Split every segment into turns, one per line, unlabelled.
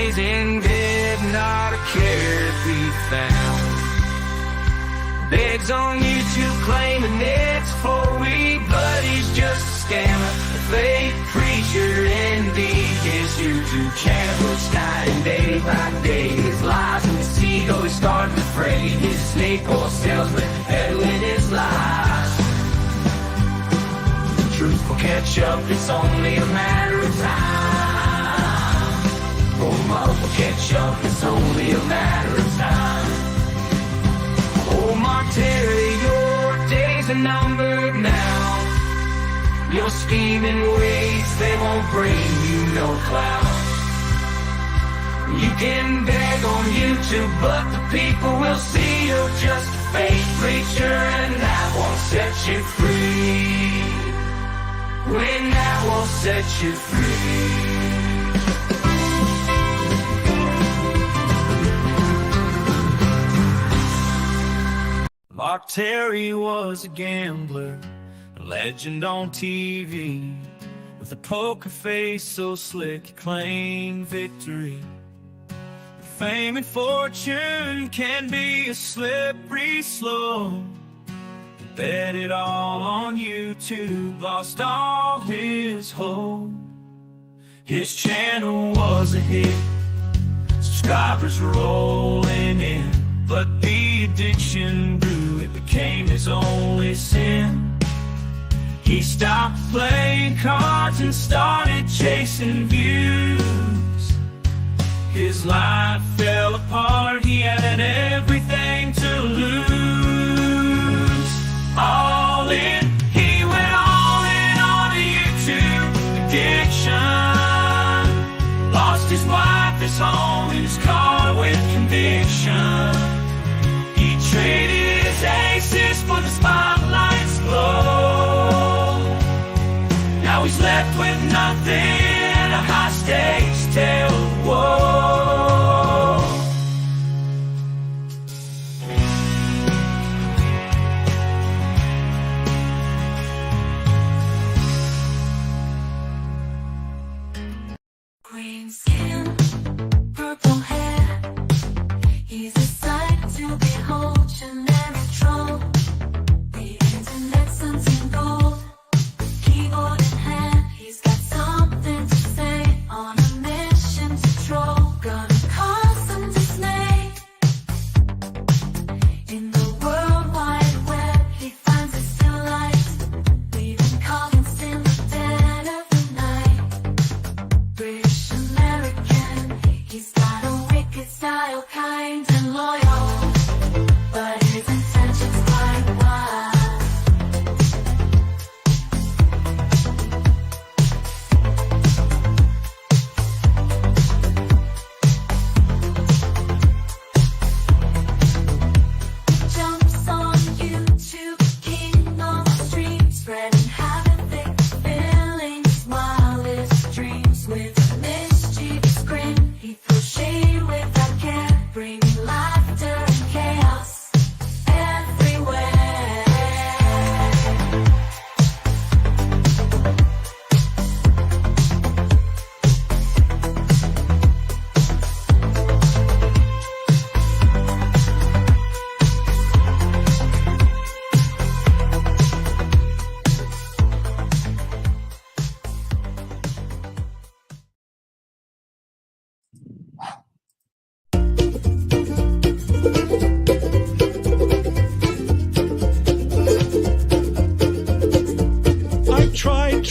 raising dead, not a care to be found. Begs on YouTube claiming it's for we, but he's just a scammer, a fake preacher indeed. His YouTube channel looks night and day by day. His lies and deceit always start to fray. He's a snake oil salesman peddling his lies. The truth will catch up, it's only a matter of time. Oh, love will catch up, it's only a matter of time. Oh, Mark Terry, your days are numbered now. Your scheming ways, they won't bring you no clout. You can beg on YouTube, but the people will see you're just a fake preacher, and that won't set you free. When that won't set you free. Mark Terry was a gambler, a legend on TV, with a poker face so slick he claimed victory. Fame and fortune can be a slippery slope. Bet it all on YouTube, lost all his hope. His channel was a hit, subscribers rolling in, but the addiction grew, it became his only sin. He stopped playing cards and started chasing views. His life fell apart, he had everything to lose. All in, he went all in on a YouTube addiction. Lost his wife, his home, and his car with conviction. He traded his aces for the spotlight's glow. Now he's left with nothing, a high-stakes tale of woe.
Green skin, purple hair, he's a sight to behold, generic troll. The internet suns in gold, keyboard in hand, he's got something to say, on a mission to troll, gonna cause some dismay. In the World Wide Web, he finds his delight, leaving comments in the dead of the night. British American, he's got a wicked style, kind and loyal, but his intentions quite wild. Jumps on YouTube, king on the stream, spreading havoc, filling his wildest dreams with a mischievous grin. He throws shade without care, bringing laughter and chaos everywhere.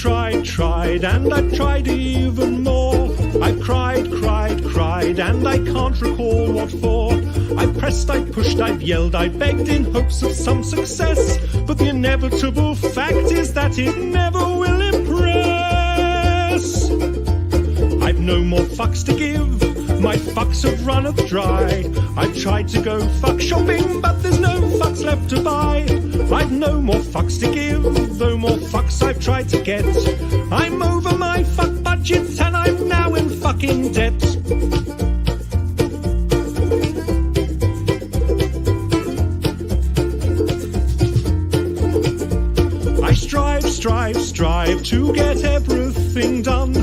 I tried, and I tried even more. I cried, and I can't recall what for. I pressed, I pushed, I've yelled, I begged in hopes of some success. But the inevitable fact is that it never will impress. I've no more fucks to give, my fucks have runneth dry. I've tried to go fuck shopping, but there's no fucks left to buy. I've no more fucks to give, though more fucks I've tried to get. I'm over my fuck budget and I'm now in fucking debt. I strive to get everything done.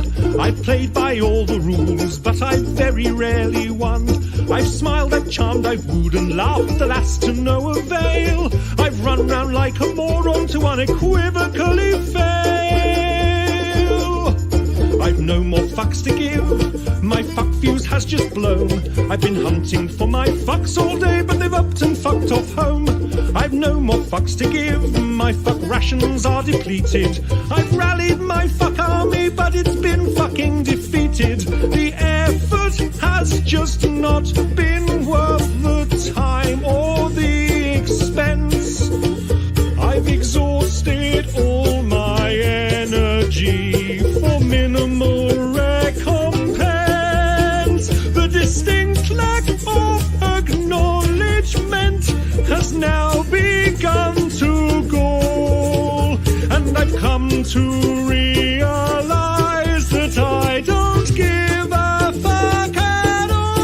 I've played by all the rules, but I've very rarely won. I've smiled, I've charmed, I've wooed and laughed, alas to no avail. I've run round like a moron to unequivocally fail. I've no more fucks to give, my fuck fuse has just blown. I've been hunting for my fucks all day, but they've upped and fucked off home. I've no more fucks to give, my fuck rations are depleted. I've rallied my fuck army, but it's been fucking defeated. The effort has just not been worth the time or the expense. I've exhausted all my energy for minimal recompense. The distinct lack of acknowledgement has now begun to gall, and I've come to realize that I don't give a fuck at all.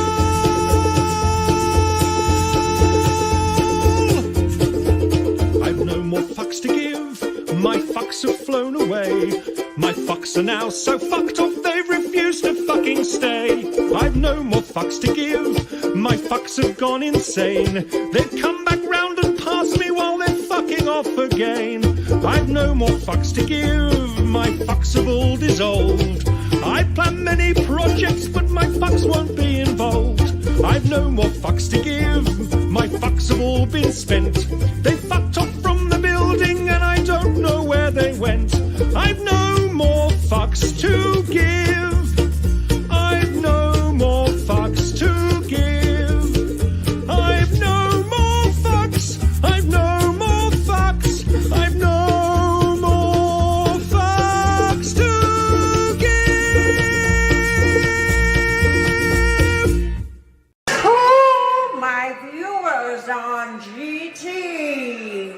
I've no more fucks to give, my fucks have flown away. My fucks are now so fucked off they've refused to fucking stay. I've no more fucks to give, my fucks have gone insane. They've come back round and passed me while they're fucking off again. I've no more fucks to give, my fucks have all dissolved. I plan many projects but my fucks won't be involved. I've no more fucks to give, my fucks have all been spent. They fucked off from the building and I don't know where they went. I've no more fucks to give, I've no more fucks to give. I've no more fucks, I've no more fucks, I've no more fucks to give.
Oh, my viewers on GT.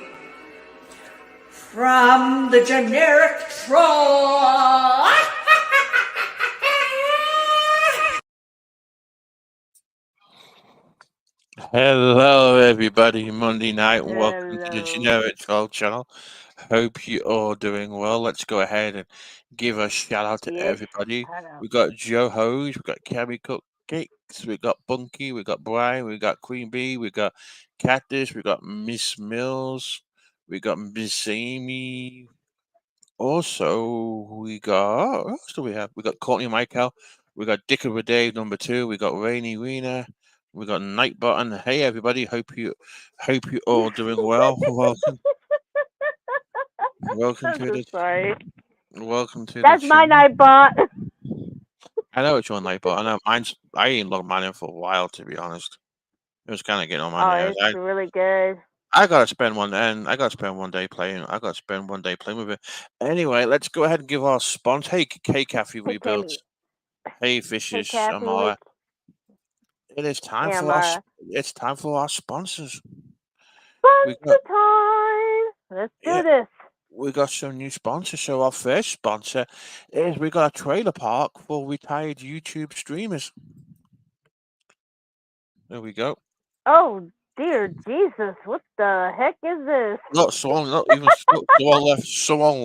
From the generic troll.
Hello, everybody. Monday night, and welcome to the Generic Troll channel. Hope you all doing well. Let's go ahead and give a shout out to everybody. We got Joe Hose, we got Carrie Cupcakes, we got Bunky, we got Brian, we got Queen Bee, we got Cactus, we got Miss Mills, we got Miss Amy. Also, we got what else do we have? We got Courtney Michael, we got Dick of the Day #2, we got Rainy Rena. We got Night Button. Hey everybody, hope you all doing well. Welcome to the
Sorry.
welcome to
That's
the
my
channel.
Nightbot.
I know it's your Nightbot. I know I ain't logged mine in for a while, to be honest. It was kind of getting on my
Oh,
nerves.
it's really good.
I gotta spend one day playing. I gotta spend one day playing with it. Anyway, let's go ahead and give our sponsor. Hey, Kathy
Hey,
Rebuilds. Hey,
Hey,
Fishes.
Kathy.
Amara. It is time for our sponsors.
Sponsor time. Let's do this.
We got some new sponsors. So our first sponsor is we got a trailer park for retired YouTube streamers. There we go.
Oh dear Jesus! What the heck is this?
Look, someone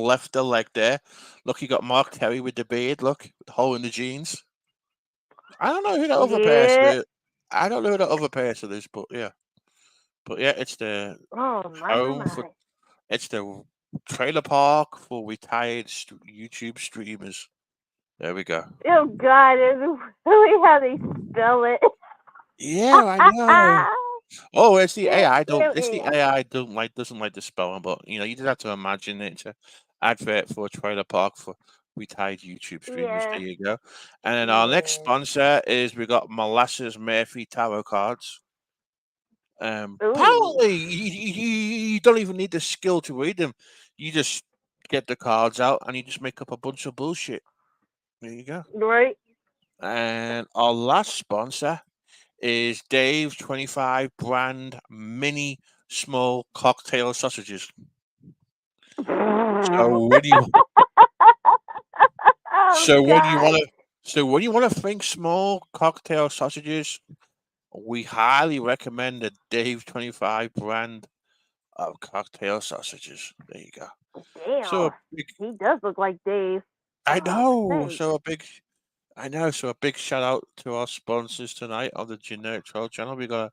left the leg there. Look, you got Mark Terry with the beard. Look, with the hole in the jeans. I don't know who that other person is. I don't know who that other person is, but yeah. But yeah, it's the it's the trailer park for retired YouTube streamers. There we go.
Oh God! It's really how they spell it.
Yeah, I know. Oh, it's the AI. Doesn't like the spelling, but you know, you just have to imagine it's an advert for a trailer park for retired YouTube streamers.
Yeah.
There you go. And then our next sponsor is we got Molasses Murphy Tarot Cards. Apparently, you don't even need the skill to read them. You just get the cards out and you just make up a bunch of bullshit. There you go.
Right.
And our last sponsor is Dave's 25 brand mini small cocktail sausages. So when you when you want to think small cocktail sausages, we highly recommend the Dave's 25 brand of cocktail sausages. There you go.
Damn.
So
he does look like Dave.
I know. So a big I know. So a big shout out to our sponsors tonight on the Generic Troll channel. We gotta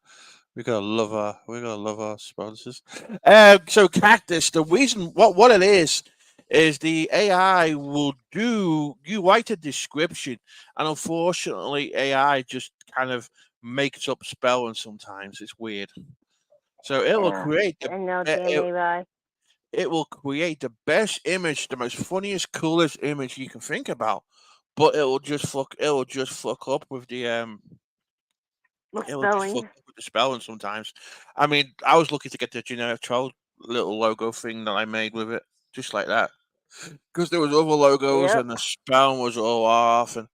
love our sponsors. So Cactus, the reason what it is the AI will do you write a description, and unfortunately AI just kind of makes up spelling sometimes. It's weird. So it will
Yeah.
create
I know,
it,
damn
it,
AI.
it will create the best image, the most funniest, coolest image you can think about. But it will just fuck up with the
With
it will just fuck
spelling.
up with the spelling sometimes. I mean, I was looking to get the generic troll little logo thing that I made with it, just like that, because there was other logos
Yep.
and the spelling was all off, and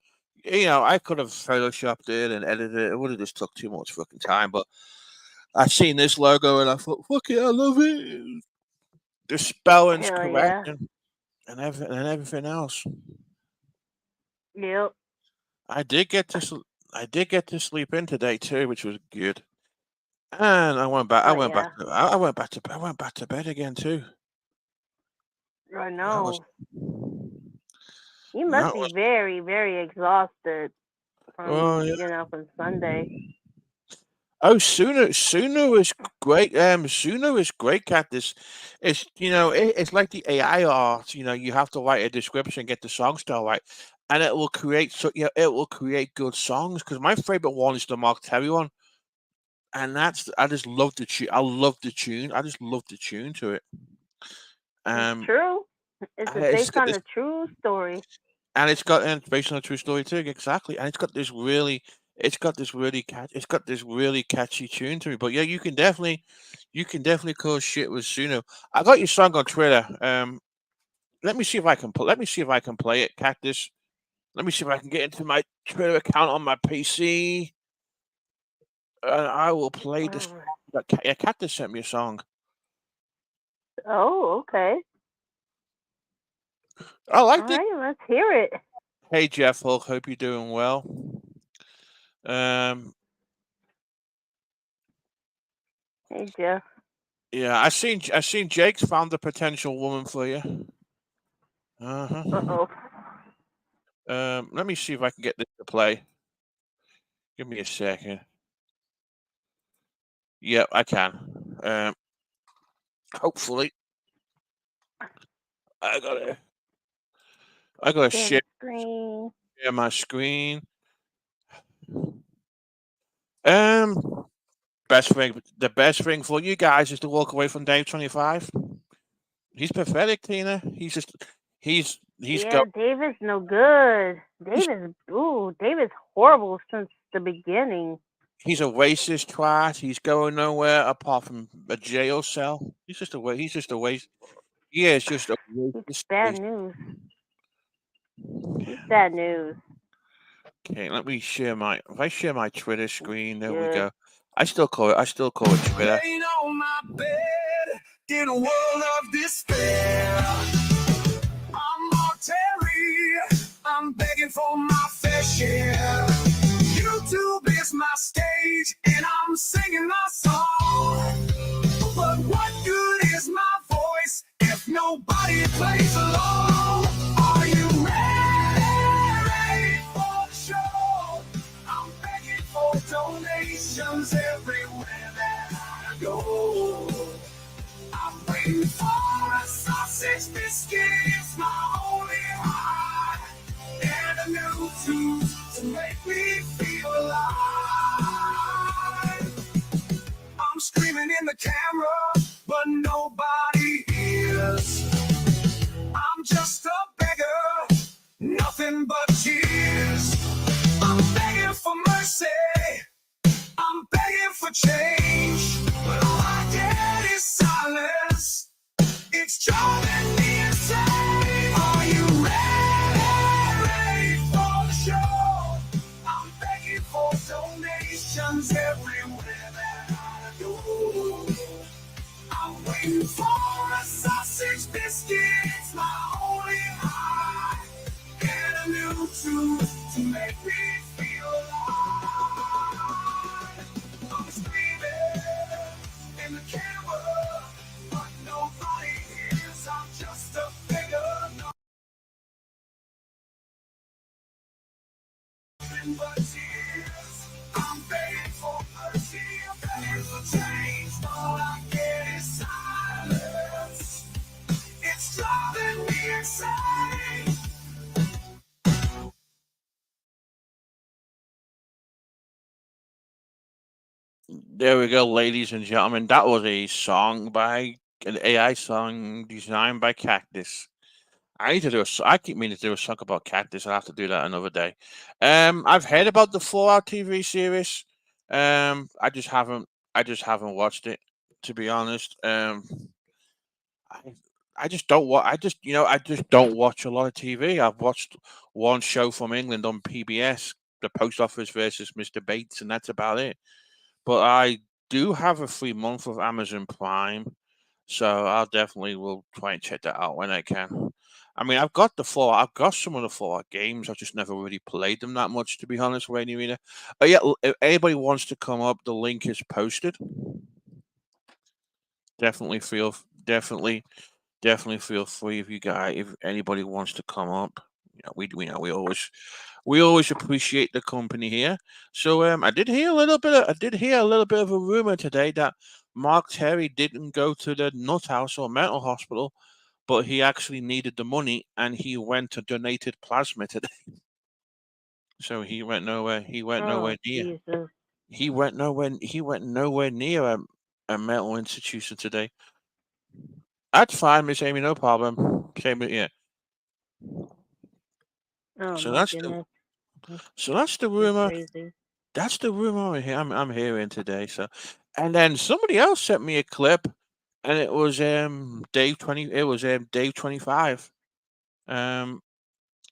I could have photoshopped it and edited it. It would have just took too much fucking time. But I seen this logo and I thought, fuck it, I love it. The spelling's
Hell
correct
yeah.
and everything else.
Yep.
I did get to I did get to sleep in today too, which was good. And I went back. I
Oh
went back.
yeah.
I went back to. I went back to bed again too.
I
That was.
know. You must
That
be
was.
very, very exhausted
Oh
from
yeah.
from Sunday.
Oh, Sooner is great. Sooner is great. Cat. It's it's like the AI art. You have to write a description, get the song style right, and it will create. So it will create good songs. Because my favorite one is the Mark Terry one, and I just love the tune. I love the tune. I just love the tune to it.
It's
Um,
true. It's
and it's
based
got
on
this
a true story.
and it's based on a true story too, exactly. And it's got this really catchy tune to me. But yeah, you can definitely cause shit with Suno. I got your song on Twitter. Let me see if I can play it, Cactus. Let me see if I can get into my Twitter account on my PC, and I will play this.
Alright.
Yeah, Cactus sent me a song.
Oh, okay.
I
All
liked it.
right, let's hear it.
Hey Jeff Hulk, hope you're doing well. Um,
Hey, Jeff.
yeah, I seen Jake's found a potential woman for you. Uh-huh.
Uh-oh.
Let me see if I can get this to play. Give me a second. Yep, I can. Hopefully, I gotta, I gotta
Share
share,
the screen.
share my screen. Um, the best thing for you guys is to walk away from Dave 25. He's pathetic, Tina. He's
Yeah,
got
David's no good.
he's,
David's horrible since the beginning.
he's a racist twat. He's going nowhere apart from a jail cell. He's just a waste. Yeah, it's just a
He's
racist
bad
waste.
news. He's bad news.
Okay, let me share my. If I share my Twitter screen, there we
Good.
go. I still call it Twitter.
Laying on my bed in a world of despair. I'm Mark Terry. I'm begging for my fair share. YouTube is my stage, and I'm singing my song. But what good is my voice if nobody plays along? Are you ready for the show? I'm begging for donations everywhere that I go. I'm waiting for a sausage biscuit. It's my only heart. And a new tune to make me feel alive. I'm screaming in the camera, but nobody hears. I'm just a beggar, nothing but tears. I'm begging for mercy, I'm begging for change. But all I get is silence, it's driving me insane. Are you ready for the show? I'm begging for donations everywhere that I go. I'm waiting for a sausage biscuit, it's my only heart. And a new truth to make me feel alive. I'm screaming in the camera, but nobody hears. I'm just a figure.
There we go, ladies and gentlemen. That was a song by an AI song designed by Cactus. I need to do a. I keep meaning to do a song about Cactus. I'll have to do that another day. I've heard about the Fallout TV series. I just haven't. I just haven't watched it, to be honest. I, I just don't watch. I just don't watch a lot of TV. I've watched one show from England on PBS, The Post Office versus Mr. Bates, and that's about it. But I do have a free month of Amazon Prime, so I'll definitely will try and check that out when I can. I mean, I've got some of the Fallout games. I've just never really played them that much, to be honest, Rainy Arena. But yeah, if anybody wants to come up, the link is posted. Definitely feel, definitely, definitely feel free if you guys, if anybody wants to come up. We know we always appreciate the company here. So I did hear a little bit of a rumor today that Mark Terry didn't go to the nut house or mental hospital, but he actually needed the money and he went to donated plasma today. So he went nowhere. He went
Oh,
nowhere near.
Jesus.
He went nowhere. He went nowhere near a mental institution today. That's fine, Miss Amy. No problem. Same, yeah.
Oh,
So
my
that's the
goodness. That's
so that's the
just
rumor.
crazy.
That's the rumor I'm hearing today. So, and then somebody else sent me a clip, and it was Dave 20. It was Dave 25. Um,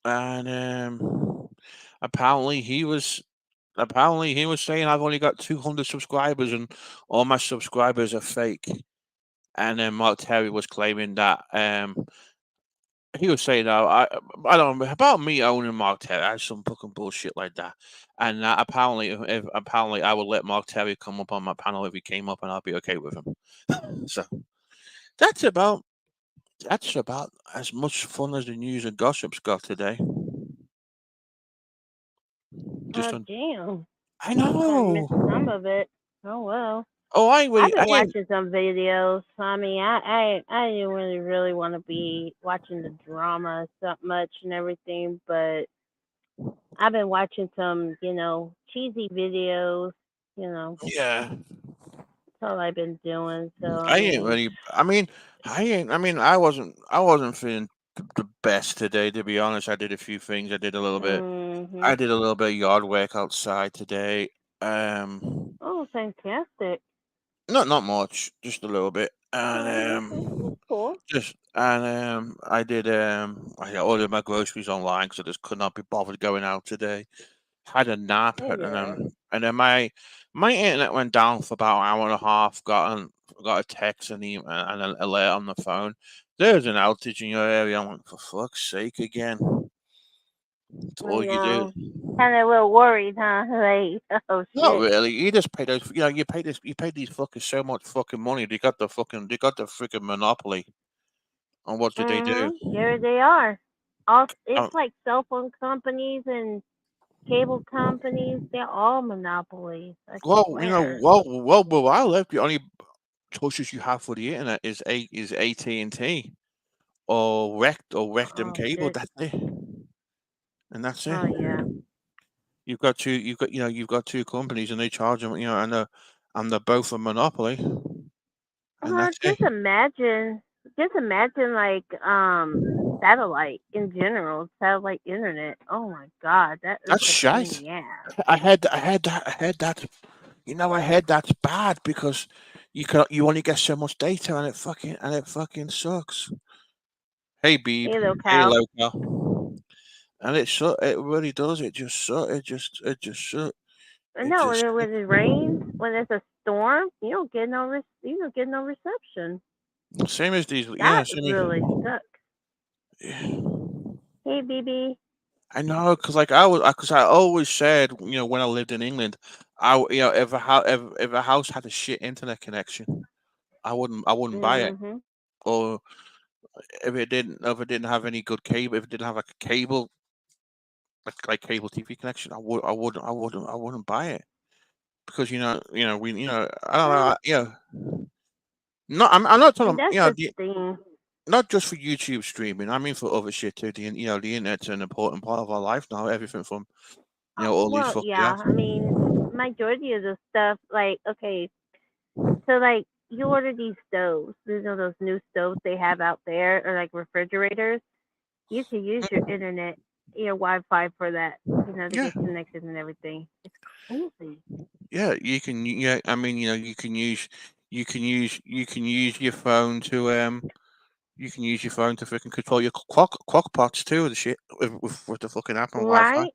and apparently he was saying I've only got 200 subscribers and all my subscribers are fake. And then Mark Terry was claiming that he was saying, "Oh, I don't know about me owning Mark Terry. I some fucking bullshit like that." And apparently I would let Mark Terry come up on my panel if he came up, and I'll be okay with him. So that's about that's about as much fun as the news and gossip's got today. Just
Oh,
on,
damn.
I
I missed some
know.
of it. Oh, well.
Oh,
I've
I
been
ain't.
watching some videos. I mean, I didn't really want to be watching the drama so much and everything, but I've been watching some, cheesy videos. You know,
Yeah,
that's all I've been doing. So, I
I ain't
mean,
really. I mean, I ain't. I mean, I wasn't feeling the best today, to be honest. I did a few things. I did a little bit.
hmm.
I did a little bit of yard work outside today.
Oh, fantastic.
Not much, just a little bit, and
Oh, okay. That's cool.
I ordered my groceries online because I just could not be bothered going out today. Had a nap,
Oh, yeah.
and then my internet went down for about an hour and a half. Got a text and an alert on the phone. There's an outage in your area. I'm like, for fuck's sake again. That's
I
all you
know.
do.
Kind of a little worried, huh? Like, oh,
Not
shit.
really. You just pay those. You pay these fuckers so much fucking money. They got the freaking monopoly. And what did they do?
There they are. All it's
Uh,
like cell phone companies and cable companies. They're all monopolies. I
well,
swear.
where I live, the only choices you have for the internet is AT&T or Rectum
Oh
Cable.
shit.
That's it, and that's it.
Oh yeah.
You've got two companies, and they charge them. And they're both a monopoly, and that's it.
Just imagine like satellite in general, satellite internet. Oh my god, that is
That's
a pain in
shite.
the ass.
I had that. I heard that's bad because you only get so much data and it fucking sucks. Hey Beeb,
Hey, little
hey
cow.
Loca, and it really does. It just sucks. It
No,
just
when it rains, when it's a storm, you don't get no reception.
same as these. Yeah,
That
same
really
as.
sucks. Hey, BB.
I know, because I always said, when I lived in England, if a house had a shit internet connection, I wouldn't buy it.
Mhm.
Or if it didn't have any good cable, if it didn't have like a cable, like cable TV connection, I wouldn't buy it because I don't know,
Well,
no, I'm not
and
talking,
that's the thing.
not just for YouTube streaming. I mean for other shit too. The internet's an important part of our life now. Everything from all these
Well,
fucking
yeah.
apps.
I mean, majority of the stuff, like, okay, so like you order these stoves, those new stoves they have out there, or like refrigerators. You can use your internet, your Wi-Fi for that, to
Yeah,
get connected and everything. It's crazy.
yeah, you can. Yeah, I mean, you can use your phone to freaking control your clock pots too. The shit with the fucking app and Wi-Fi.
Right?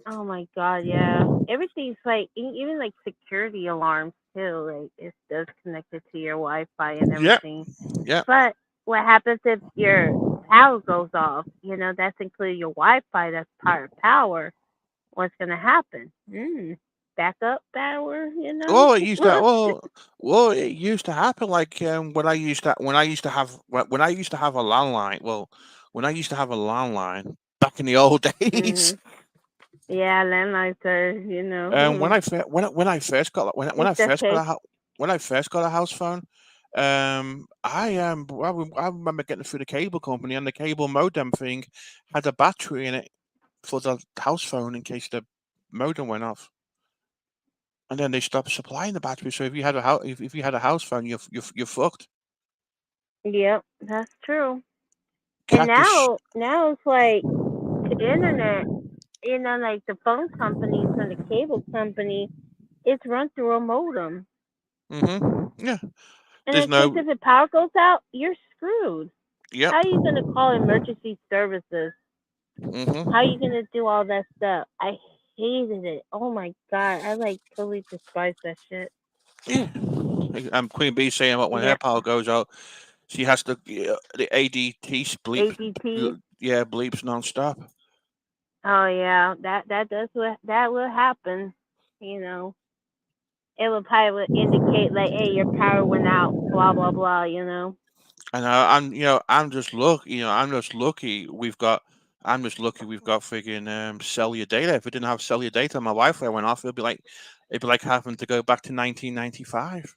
Oh my god, yeah. Everything's like even like security alarms too. Like it's does connected to your Wi-Fi and
Yeah,
everything.
yeah.
But what happens if your power goes off? That's including your Wi-Fi. That's part of power. What's gonna happen? Backup power.
Oh, it used to. It used to happen. Like when I used to have a landline. Well, when I used to have a landline back in the old days.
Mhm. Yeah, landlines are.
When I first got when I
It's
first got
okay.
when I first got a house phone, I remember getting through the cable company, and the cable modem thing had a battery in it for the house phone in case the modem went off. And then they stopped supplying the battery. So if you had a house, if you had a house phone, you're fucked.
Yep, that's true. And
Cat the
now it's like the internet. Like the phone companies and the cable company, it's run through a modem.
Yeah.
And
There's
in case
no.
if the power goes out, you're screwed.
Yep.
How are you gonna call emergency services? How are you
hmm
gonna do all that stuff? I hated it. Oh my god, I like totally despise that shit.
Yeah. Queen Bee saying about when her
Yeah,
power goes out, she has to the ADT bleep.
ADT.
Yeah, bleeps nonstop.
Oh yeah, that will happen. You know, it will probably indicate like, hey, your power went out. Blah blah blah.
And I'm just lucky we've got. I'm just lucky we've got friggin' cellular data. If we didn't have cellular data, my Wi-Fi went off. It'd be like having to go back to 1995.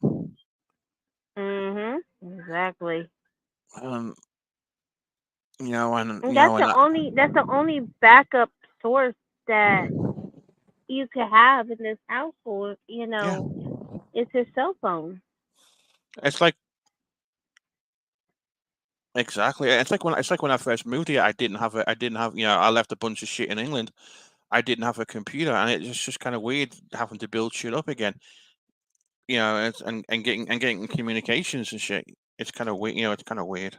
Exactly.
Um,
And that's the only backup source that you could have in this household.
yeah,
It's your cell phone.
it's like exactly. It's like when I first moved here. I didn't have. I left a bunch of shit in England. I didn't have a computer, and it's just kind of weird having to build shit up again. And getting communications and shit. It's kind of weird. It's kind of weird.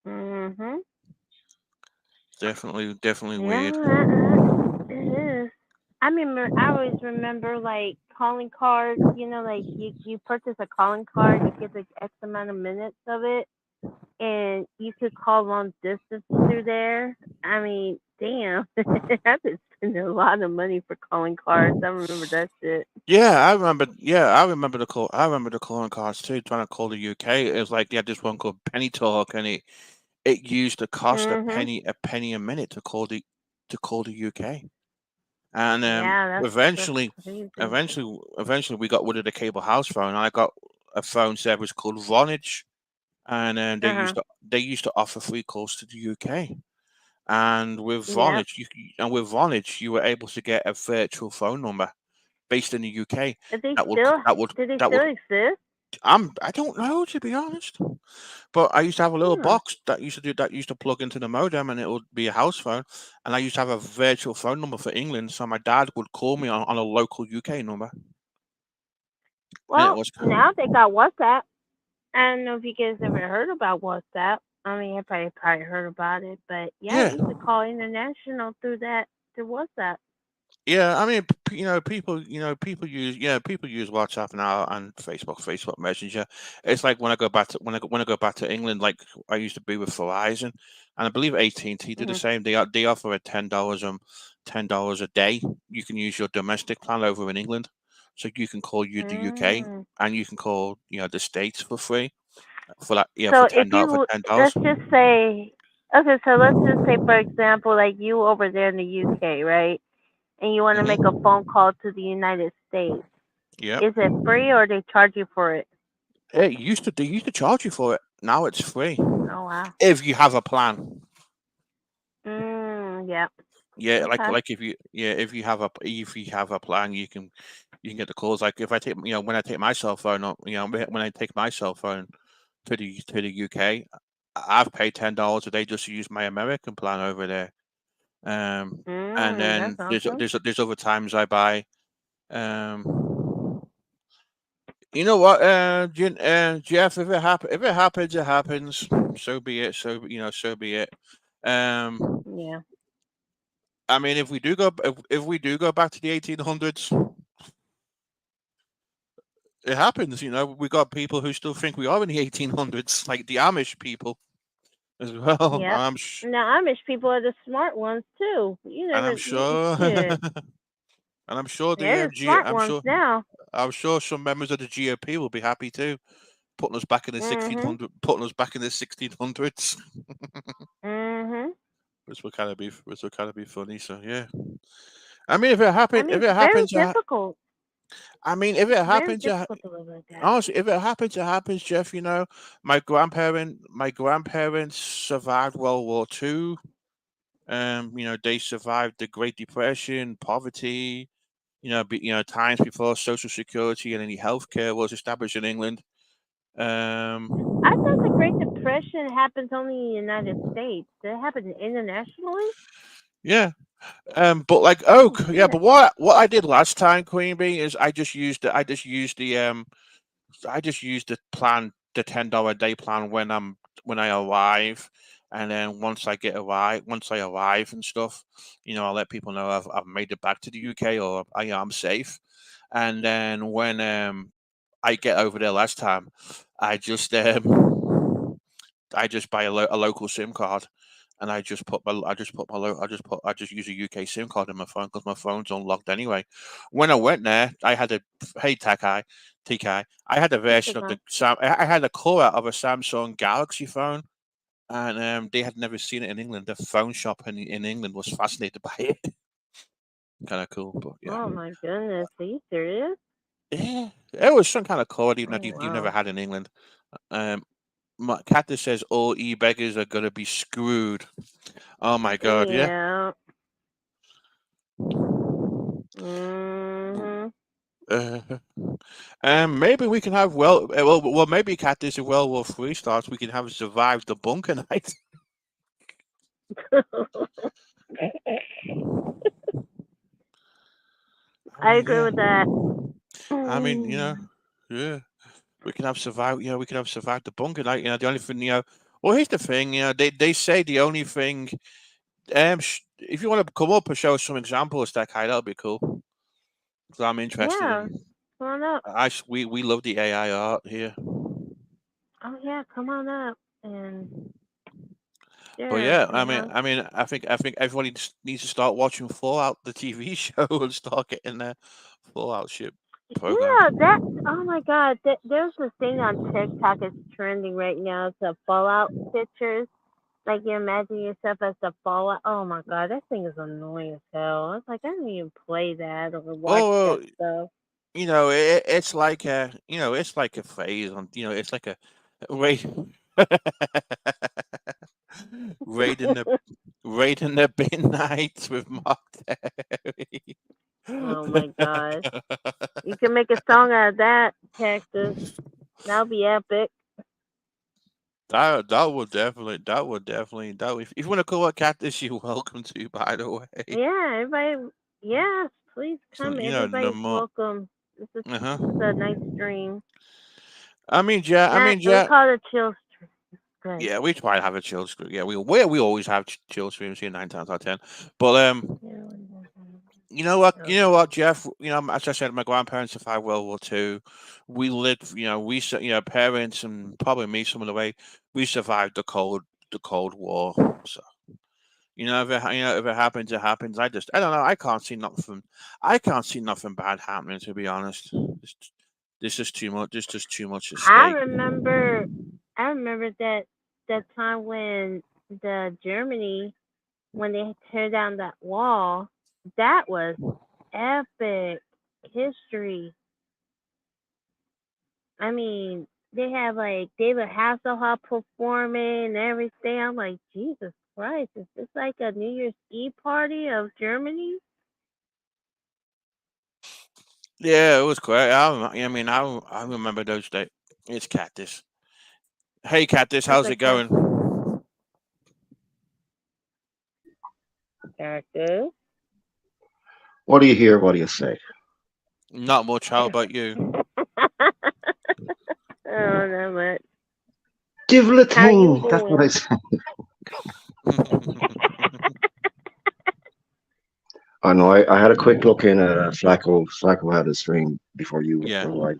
Mhm.
Definitely weird.
Yeah, it is. I always remember like calling cards. Like you purchase a calling card, you get like X amount of minutes of it, and you could call long distance through there. Damn, I've been spending a lot of money for calling cards. I remember that shit.
Yeah, I remember. Yeah, I remember the call. I remember the calling cards too. Trying to call the UK, it was like they had this one called Penny Talk, and it used to cost
Mhm.
a penny a minute to call the UK. And
Yeah, that's
eventually,
crazy.
eventually, we got rid of the cable house phone. I got a phone service called Vonage, and
Uh huh.
they used to offer free calls to the UK. And
Yep.
With Vonage, you were able to get a virtual phone number based in the UK.
But they
That would
still
that would
do they
that would
still exist?
I don't know, to be honest. But I used to have a little
Hmm.
box that used to plug into the modem, and it would be a house phone. And I used to have a virtual phone number for England, so my dad would call me on a local UK number, and it
Well,
was
now they got WhatsApp. I don't know if you guys ever heard about WhatsApp. I probably heard about it, but yeah,
yeah.
you could call international through that through WhatsApp.
Yeah, I mean, people use WhatsApp now and Facebook Messenger. It's like when I go back to England, like I used to be with Verizon, and I believe AT&T do the
Hmm.
same. They offer a $10 a day. You can use your domestic plan over in England, so you can call the UK
Mm.
and you can call the states for free for that
So
for
if you
$10.
let's just say, okay, so let's just say for example, like you over there in the UK, right? And you want to make a
hmm
phone call to the United States.
Yep.
Is it free or they charge you for it?
They used to charge you for it. Now it's free
Oh wow.
if you have a plan.
Yeah.
Yeah,
Okay.
if you have a plan, you can get the calls. Like if I take when I take my cell phone up, when I take my cell phone to the UK, I've paid $10 a day just to use my American plan over there. And
That's
then
awesome.
there's other times I buy. You know what, Jeff? If it happens, it happens. So be it. So be it. Um,
Yeah.
I mean, if we do go back to the 1800s, it happens. We got people who still think we are in the 1800s, like the Amish people as well.
Yep. Now Amish people are the smart ones too. You
And I'm
never
sure,
shit.
and I'm sure
They're the smart ones now.
I'm sure some members of the GOP will be happy too, putting us back in the
Mhm.
putting us back in the 1600s,
Mhm.
which will kind of be funny. So yeah, I mean,
I mean,
if
it's
it
very
happens,
difficult.
I mean, if it
It's very
happens,
difficult to live like that.
honestly, if it happens, it happens, Jeff. My grandparents survived World War II. They survived the Great Depression, poverty. Times before Social Security and any healthcare was established in England.
I thought the Great
Um,
Depression happens only in the United States. Did it happen internationally?
yeah. But like,
Oh
yeah.
shit.
But what I did last time, Queen Bee, is I just used the plan, the $10 a day plan when I arrive, and then once I arrive and stuff, I'll let people know I've made it back to the UK or I am safe, and then when I get over there last time, I just I just buy a local SIM card, and I just use a UK SIM card in my phone because my phone's unlocked anyway. When I went there, I had a hey TK, I had a
What's
version
it
of
called?
I had a core out of a Samsung Galaxy phone, and they had never seen it in England. The phone shop in England was fascinated by it. Kind of cool, but yeah,
Oh my goodness. Are you serious?
yeah, it was some kind of cord even that
Oh
you've never
wow.
had in England. Um, Cactus says all e-beggars are gonna be screwed. Oh my god, yeah.
Yeah. Mhm.
Uh, maybe we can have maybe Cactus if World War III starts, we can have survived the bunker night. I
I
mean,
agree
yeah.
with that.
I mean,
Mm.
yeah. We can have survived. We can have survived the bunker night. The only thing. Well, here's the thing. They say the only thing. If you want to come up and show us some examples, that kind, that'll be cool. Because I'm interested
Yeah.
in.
Come on up.
We love the AI art here.
Oh yeah, come on up and
But
share,
yeah,
you know?
I think everybody needs to start watching Fallout, the TV show, and start getting their Fallout ship program.
Yeah, that oh my god, there's this thing on TikTok it's trending right now. It's a Fallout pictures. Like you imagine yourself as the Fallout. Oh my god, that thing is annoying as hell. I was like, I don't even play that or watch
Oh,
that stuff.
it's like a phase on, it's like a raid, raiding the raiding the midnights with Mark Terry.
Oh my gosh. You can make a song out of that, Cactus. That'll be epic.
If you want to call it Cactus, you're welcome to. By the way,
Yeah, everybody. Yes, please
so,
come.
no
Everybody's
more.
welcome.
Uh
This
huh.
is a nice stream.
I
Not
mean,
we
yeah.
call it a chill stream. Good.
Yeah, we try to have a chill stream. Yeah, we always have chill streams here 9 times out of 10. But you know what, Jeff. As I said, my grandparents survived World War II. We lived, parents and probably me some of the way we survived the Cold War. So if it happens, it happens. I don't know. I can't see nothing bad happening. To be honest, this is too much. This is too much at
I
stake.
remember. I remember that time when the Germany when they tear down that wall. That was epic history. I mean, they have like David Hasselhoff performing and everything. I'm like, Jesus Christ, is this like a New Year's Eve party of Germany?
Yeah, it was great. I remember those days. It's Cactus. Hey, Cactus,
That's
how's it
like
going?
Cactus.
What do you hear? What do you say?
Not much. How about you?
Oh, not much.
Give a
How you
thing. That's what I
doing?
say. I know. I had a quick look in at Flacco. Flacco had a stream before you
Yeah.
for a while.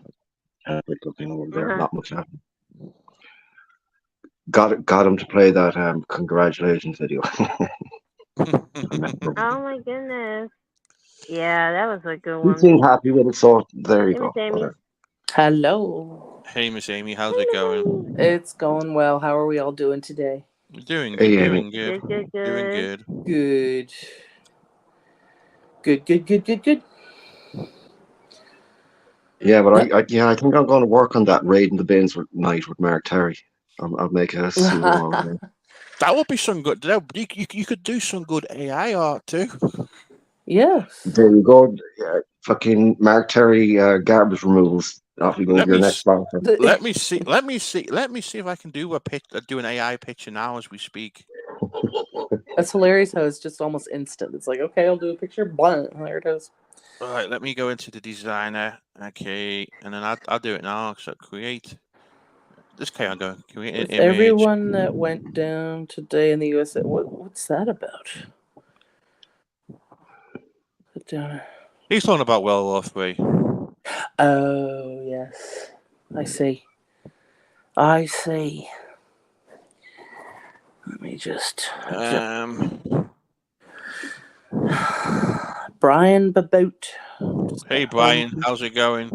I had a quick look in over there.
Uh-huh.
Not much happened. Got him to play that congratulations video.
Oh my goodness. Yeah, that was a good
He
one.
seemed happy with it, so there you
Hey, Miss
go.
Amy.
Whatever.
Hello.
Hey, Miss Amy, how's
Hey,
it
Miss Amy.
going?
It's going well. How are we all doing today?
Doing good.
Hey, Amy.
Doing good.
Good, good,
Doing
good.
good.
Good. Good.
Yeah, but
Yep.
I think I'm going to work on that raiding the bins night with Mark Terry. I'll make a slew of them.
That would be some good. You could do some good AI art too.
Yes.
There you go. Fucking Mark Terry garbage removals. Off you go with
Let
your
me
next sponsor.
let me see. Let me see. Let me see if I can do a pitch. Do an AI picture now as we speak.
That's hilarious how it's just almost instant. It's like, okay, I'll do a picture. Blah, there it is.
All right. Let me go into the designer. Okay, and then I'll do it now. So create. This can I go create an
With
image.
everyone that went down today in the USA, what's that about? Put down.
He's talking about World War III.
Oh yes, I see. I see. Let me just. Brian Baboot.
Hey Brian, how's it going?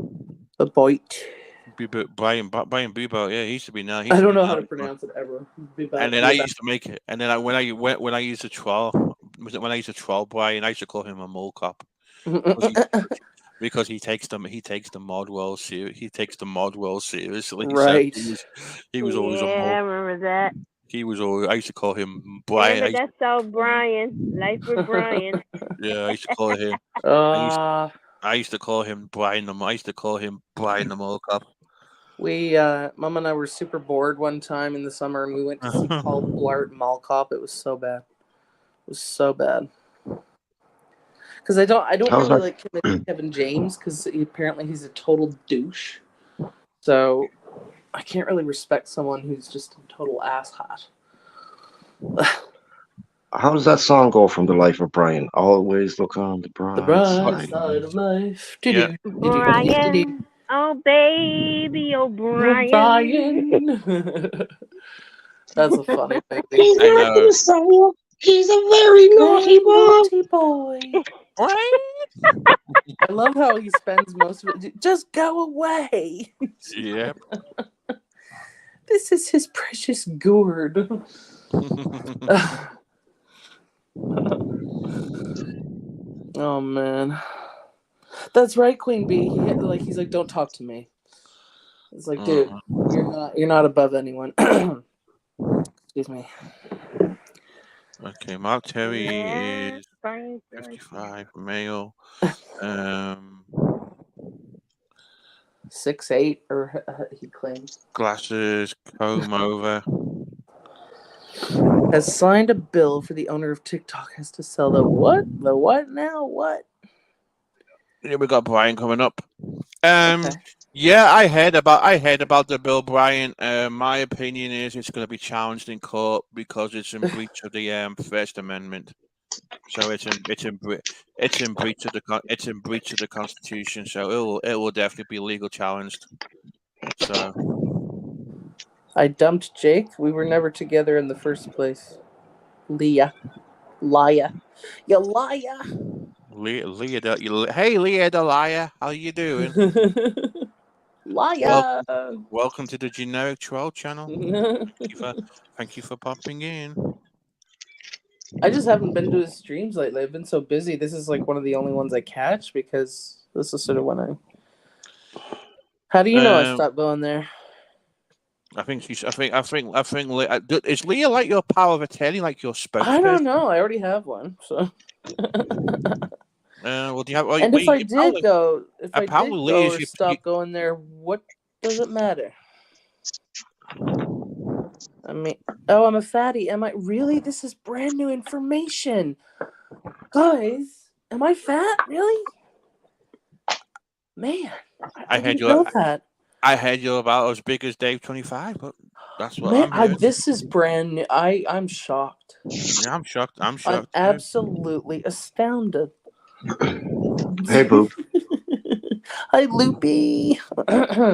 Baboit.
Brian Bebo, yeah, he used to be now. He
I
used to
don't
be
know how to
now.
pronounce it ever.
And then I used to make it. And then when I used to troll, was it when I used to troll Brian? I used to call him a mole cop because he takes the mod world seriously. So
Right.
he was always a
Yeah, I
mole.
remember that.
He was always. I used to call him Brian.
Remember that song, Brian? Life with Brian.
Yeah, I used to call him.
uh,
I used to call him Brian. I used to call him Brian the mole cop.
Mom and I were super bored one time in the summer, and we went to see Paul Blart Mall Cop. It was so bad. It was so bad. Because I don't
How's
really
that?
like Kevin James because apparently he's a total douche. So I can't really respect someone who's just a total asshat.
How does that song go from The Life of Brian? Always look on the
The
bright
bright
side.
side of life.
Yeah.
Brian. Oh, baby. Oh, Brian.
Brian. That's a funny movie.
He's
I
not
know.
gonna sell. He's a very naughty
Very
boy.
naughty boy. I love how he spends most of it. Just go away.
Yep.
This is his precious gourd. Oh man, that's right, Queen Bee. He's like, don't talk to me. It's like, dude, you're not above anyone. Excuse me.
Okay, Mark Terry
Yeah,
is
Brian.
55, male.
6'8", or he claims.
Glasses, comb over.
Has signed a bill for the owner of TikTok has to sell the what? The what now? What?
Yeah, we got Brian coming up.
Okay.
Yeah, I heard about the Bill Bryant. My opinion is it's going to be challenged in court because it's in breach of the First Amendment. So it's in breach of the Constitution. So it will definitely be legal challenged. So
I dumped Jake. We were never together in the first place. Leah. Liar. You liar.
Hey Leah the liar, how you doing?
Liar.
Welcome to the Generic Troll Channel. Thank you for popping in.
I just haven't been to his streams lately. I've been so busy. This is like one of the only ones I catch because this is sort of when I. How do you know I stopped going there?
I think she's. I think. Is Leah like your power of attorney, like your
I don't
spokesperson?
know. I already have one. So,
Well, do you have? Well,
and if I did
apparently
go
Leah's
or
your.
stop going there, what does it matter? I mean, oh, I'm a fatty. Am I really? This is brand new information, guys. Am I fat? Really? Man, I
I had
didn't
you.
know that.
I had you about as big as Dave 25, but that's what
Man,
I'm hearing.
this is brand new. I'm shocked.
Yeah, I'm shocked. I'm
I'm
shocked too.
absolutely astounded.
Hey, Boop.
Hi, Loopy.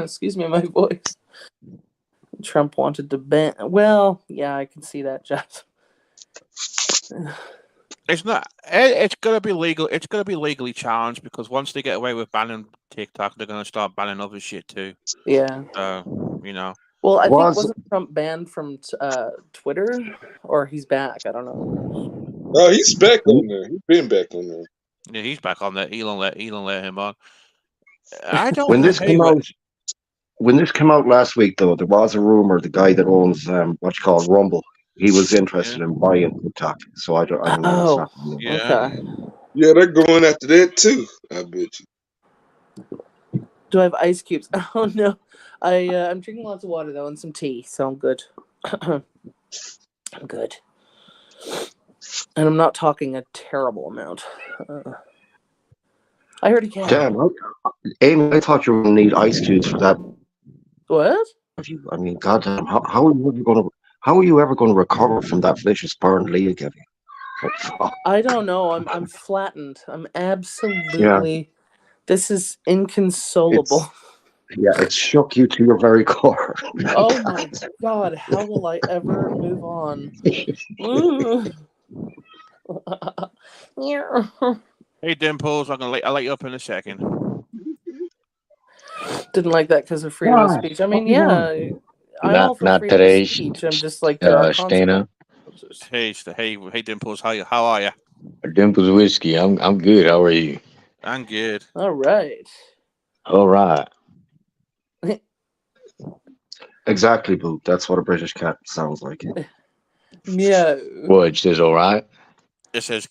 Excuse me, my voice. Trump wanted to ban. Well, yeah, I can see that, Jeff.
It's not. It's gonna be legal. It's gonna be legally challenged because once they get away with banning TikTok, they're gonna start banning other shit too.
Yeah.
You know.
Well, I think
Was
wasn't Trump banned from Twitter, or he's back? I don't know.
Oh, he's back on there. He's been back on there.
Yeah, he's back on there. Elon let him on. I don't
when
know.
this came out? When this came out last week, though, there was a rumor the guy that owns what you call Rumble, he was interested in buying TikTok. So I don't know what's happening.
Yeah.
Okay.
Yeah, they're going after that too. I bet you.
Do I have ice cubes? Oh no, I'm drinking lots of water though and some tea, so I'm good. I'm good, and I'm not talking a terrible amount. I heard a cat.
Damn, Amy, I thought you were going to need ice cubes for that.
What?
I mean, goddamn, how are you ever going to recover from that vicious burn Leah gave you?
I don't know. I'm flattened. I'm absolutely. Yeah. This is inconsolable.
It shook you to your very core.
Oh my God! How will I ever move on?
Hey Dimples, I'll let you up in a second.
Didn't like that because of freedom of speech. I mean, yeah, I'm all for freedom of speech. I'm just like there are
Stana.
Hey Dimples, how are you?
Dimples whiskey. I'm good. How are you?
I'm good.
All right.
Exactly, Boop. That's what a British cat sounds like.
Yeah.
What, it says all right?
It says,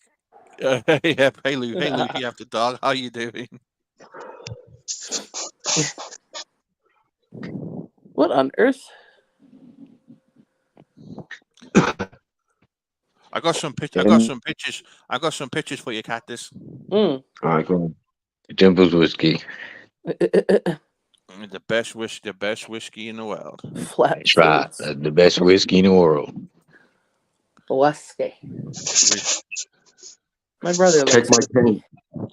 hey Luke, you have the dog. How you doing?
What on earth?
I got some pictures. I got some pictures for you, Cactus.
All right, go on.
Dimples whiskey.
The best whiskey in the world.
Flat.
That's right. The best whiskey in the world.
Whiskey. My brother
take my pin.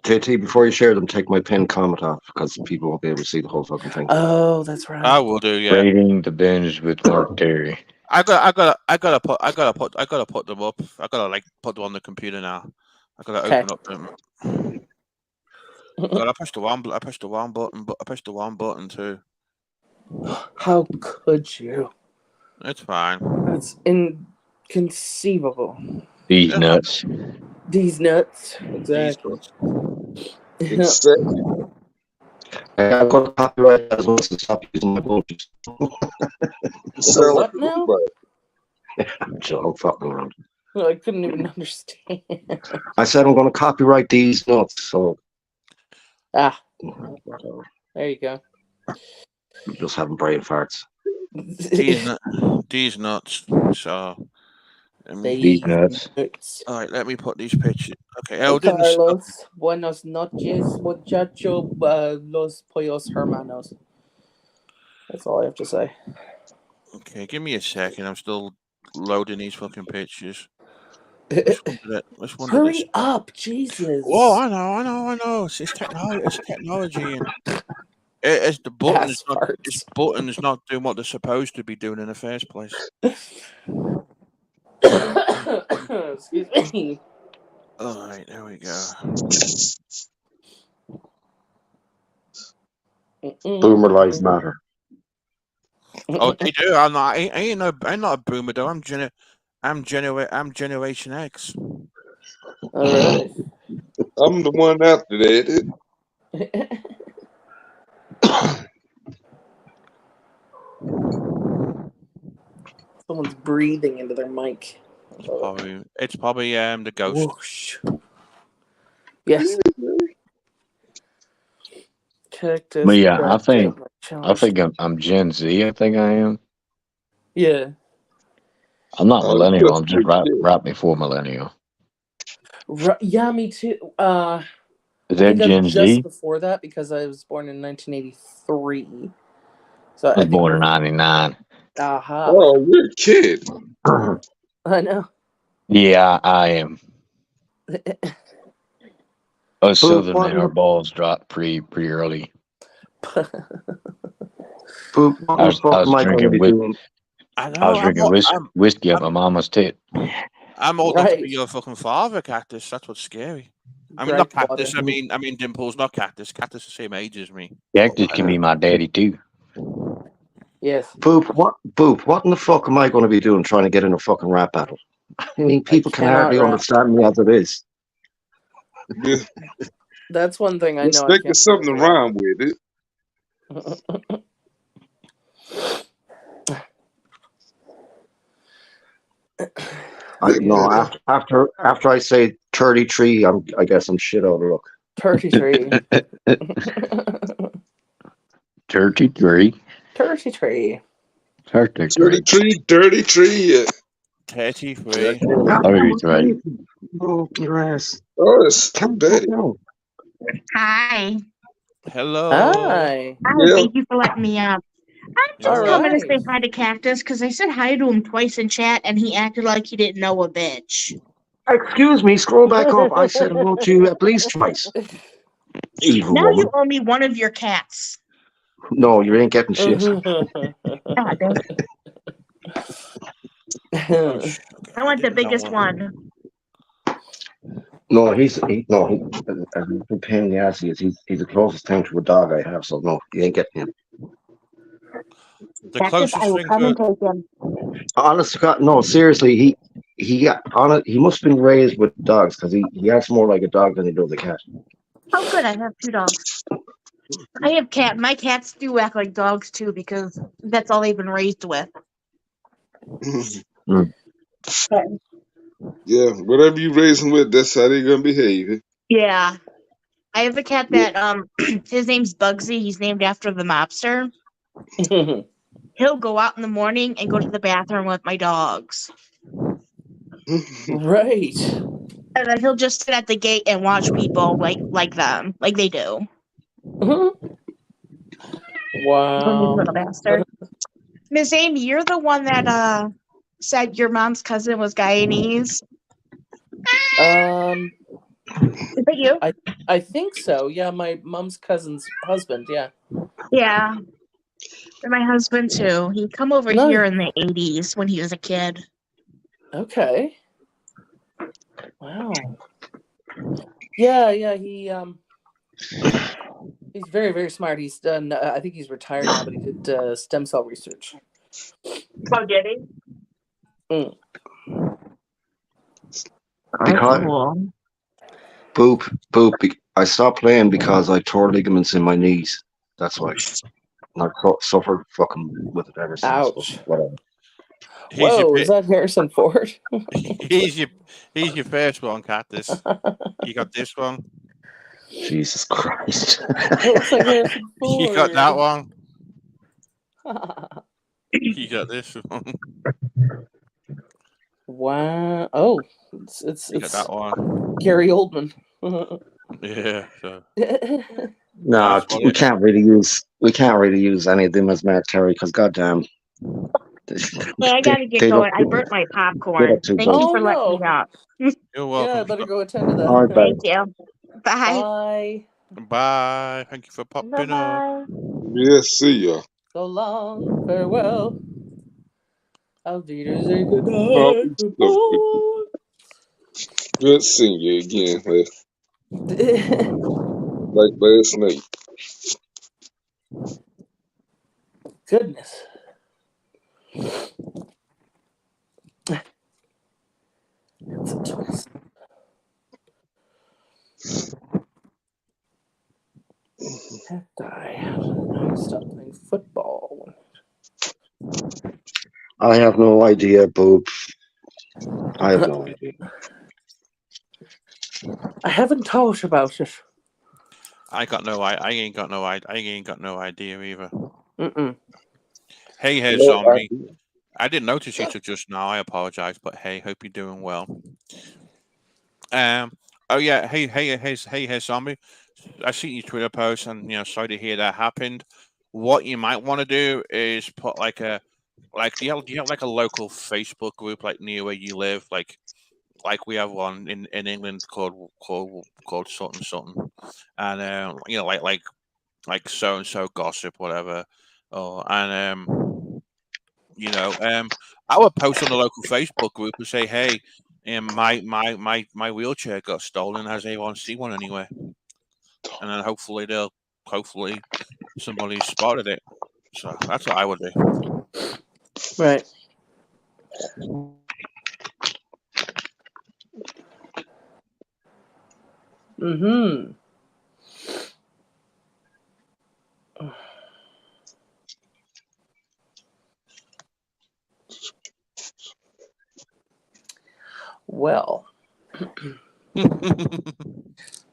JT, before you share them, take my pin comment off because people won't be able to see the whole fucking thing.
Oh, that's right.
I will do, yeah.
Rating the binge with Mark Terry.
I gotta put them up. I gotta put them on the computer now. I gotta open up them. God, I pushed the wrong button, but I pushed the wrong button too.
How could you?
It's fine.
That's inconceivable.
These nuts.
These nuts. Exactly.
I've got copyright as well, so stop using my bullshit.
So what now?
I'm fucking around.
No, I couldn't even understand.
I said I'm going to copyright these nuts, so.
There you go.
I'm just having brain farts.
These nuts. So.
These nuts.
All right, let me put these pictures. Okay,
Carlos, buenos noches, muchacho, los pollos hermanos. That's all I have to say.
Okay, give me a second. I'm still loading these fucking pictures.
Hurry up, Jesus!
Whoa, I know. It's technology, and it's the buttons. This button is not doing what they're supposed to be doing in the first place.
Excuse me.
All right, there we go.
Boomer lives matter.
Oh, they do. I ain't not a boomer though. I'm Generation X.
All right.
I'm the one after that.
Someone's breathing into their mic.
It's probably the ghost.
Whoosh. Yes. Cactus.
But yeah, I think
challenge.
I'm Gen Z. I think I am.
Yeah.
I'm not millennial. I'm just
good.
right before millennial.
Yeah, me too.
Is
I
that
think I'm
Gen
just
Z?
before that because I was born in 1983. So
I
I
was
think
born in '99.
Aha.
Oh, you're a kid.
I know.
Yeah, I am. Us
Boop,
Southern
what
men,
in
our
the,
balls drop pretty early.
Boop, what in the
I
fuck
was
am I going to
drinking
be doing?
I
I
know.
was drinking whiskey up my mama's tit.
I'm old enough to be
Right.
your fucking father, Cactus. That's what's scary. I mean, not
Bright water.
Cactus. I mean Dimples, not Cactus. Cactus is the same age as me.
Cactus can be my daddy too.
Yes.
Boop, what in the fuck am I going to be doing trying to get in a fucking rap battle? I mean,
I
people can
cannot
hardly
rap.
understand me as it is.
Yeah.
That's one thing I
Let's
know. I
think
can't
of something to
do is rap.
rhyme with it.
No, after I say 33, I guess I'm shit out of luck.
33.
33.
33.
33.
33, yeah.
33.
Oh, your ass.
Oh, it's Betty.
Hi.
Hello.
Hi.
Hi,
Yeah.
thank you for letting me up. I'm
You're
just coming to
right.
say hi to Cactus because I said hi to him twice in chat and he acted like he didn't know a bitch.
Excuse me, scroll back up. I said hello to you at least twice. Evil
Now you
woman.
owe me one of your cats.
No, you ain't getting shit.
God, dang it.
Oh, sh- okay,
I want the
didn't know
biggest
one.
one.
No, he's a pain in the ass. He's the closest thing to a dog I have. So no, you ain't getting him.
The
Cactus,
closest
I will
thing
come
to
and take him.
Honest to God, no, seriously, he must have been raised with dogs because he acts more like a dog than he does a cat.
Oh, good, I have 2 dogs. I have cat. My cats do act like dogs too because that's all they've been raised with.
Yeah, whatever you raise them with, that's how they're gonna behave.
Yeah. I have a cat
Yeah.
that his name's Bugsy. He's named after the mobster. He'll go out in the morning and go to the bathroom with my dogs.
Right.
And then he'll just sit at the gate and watch people like them, like they do.
Wow.
Little bastard. Miss Amy, you're the one that said your mom's cousin was Guyanese. Is that you?
I think so. Yeah, my mom's cousin's husband. Yeah.
Yeah. And my husband too. He come over
Nice.
here in the 80s when he was a kid.
Okay. Wow. Yeah. He's very, very smart. He's done. I think he's retired now, but he did stem cell research.
Oh, did he?
Because
cool.
boop. I stopped playing because I tore ligaments in my knees. That's why. And I've suffered fucking with it ever since.
Ouch.
Whatever.
Whoa, is that Harrison Ford?
He's your first one, Cactus. You got this one.
Jesus Christ.
It looks like Harrison Ford.
You got that one. You got this one.
Wow. Oh, it's
You got that one.
Gary Oldman.
Yeah. So.
No, we can't really use any of them as military because goddamn.
Hey, I gotta get going. I burnt my popcorn. Thank you for letting me up.
You're welcome.
Yeah, I better go attend to that.
All right,
Thank you. Bye.
Bye.
Bye. Thank you for popping up.
Yeah, see ya.
So long. Farewell. I'll be to say
Oh,
goodnight. Goodbye.
good seeing you again, like last night.
Goodness. It's a twist. I stop playing football.
I have no idea, Boop. I have no idea.
I haven't thought about it.
I ain't got no idea either.
Mm-mm.
Hey,
No
zombie.
idea.
I didn't notice you till just now. I apologize, but hey, hope you're doing well. Um. Oh yeah. Hey, zombie. I see your Twitter post, and sorry to hear that happened. What you might want to do is put do you have like a local Facebook group like near where you live, like we have one in England called something, and like so and so gossip whatever, I would post on the local Facebook group and say, hey, my wheelchair got stolen. Has anyone seen one anywhere? And then hopefully somebody spotted it. So that's what I would do.
Right. Mm-hmm. Well,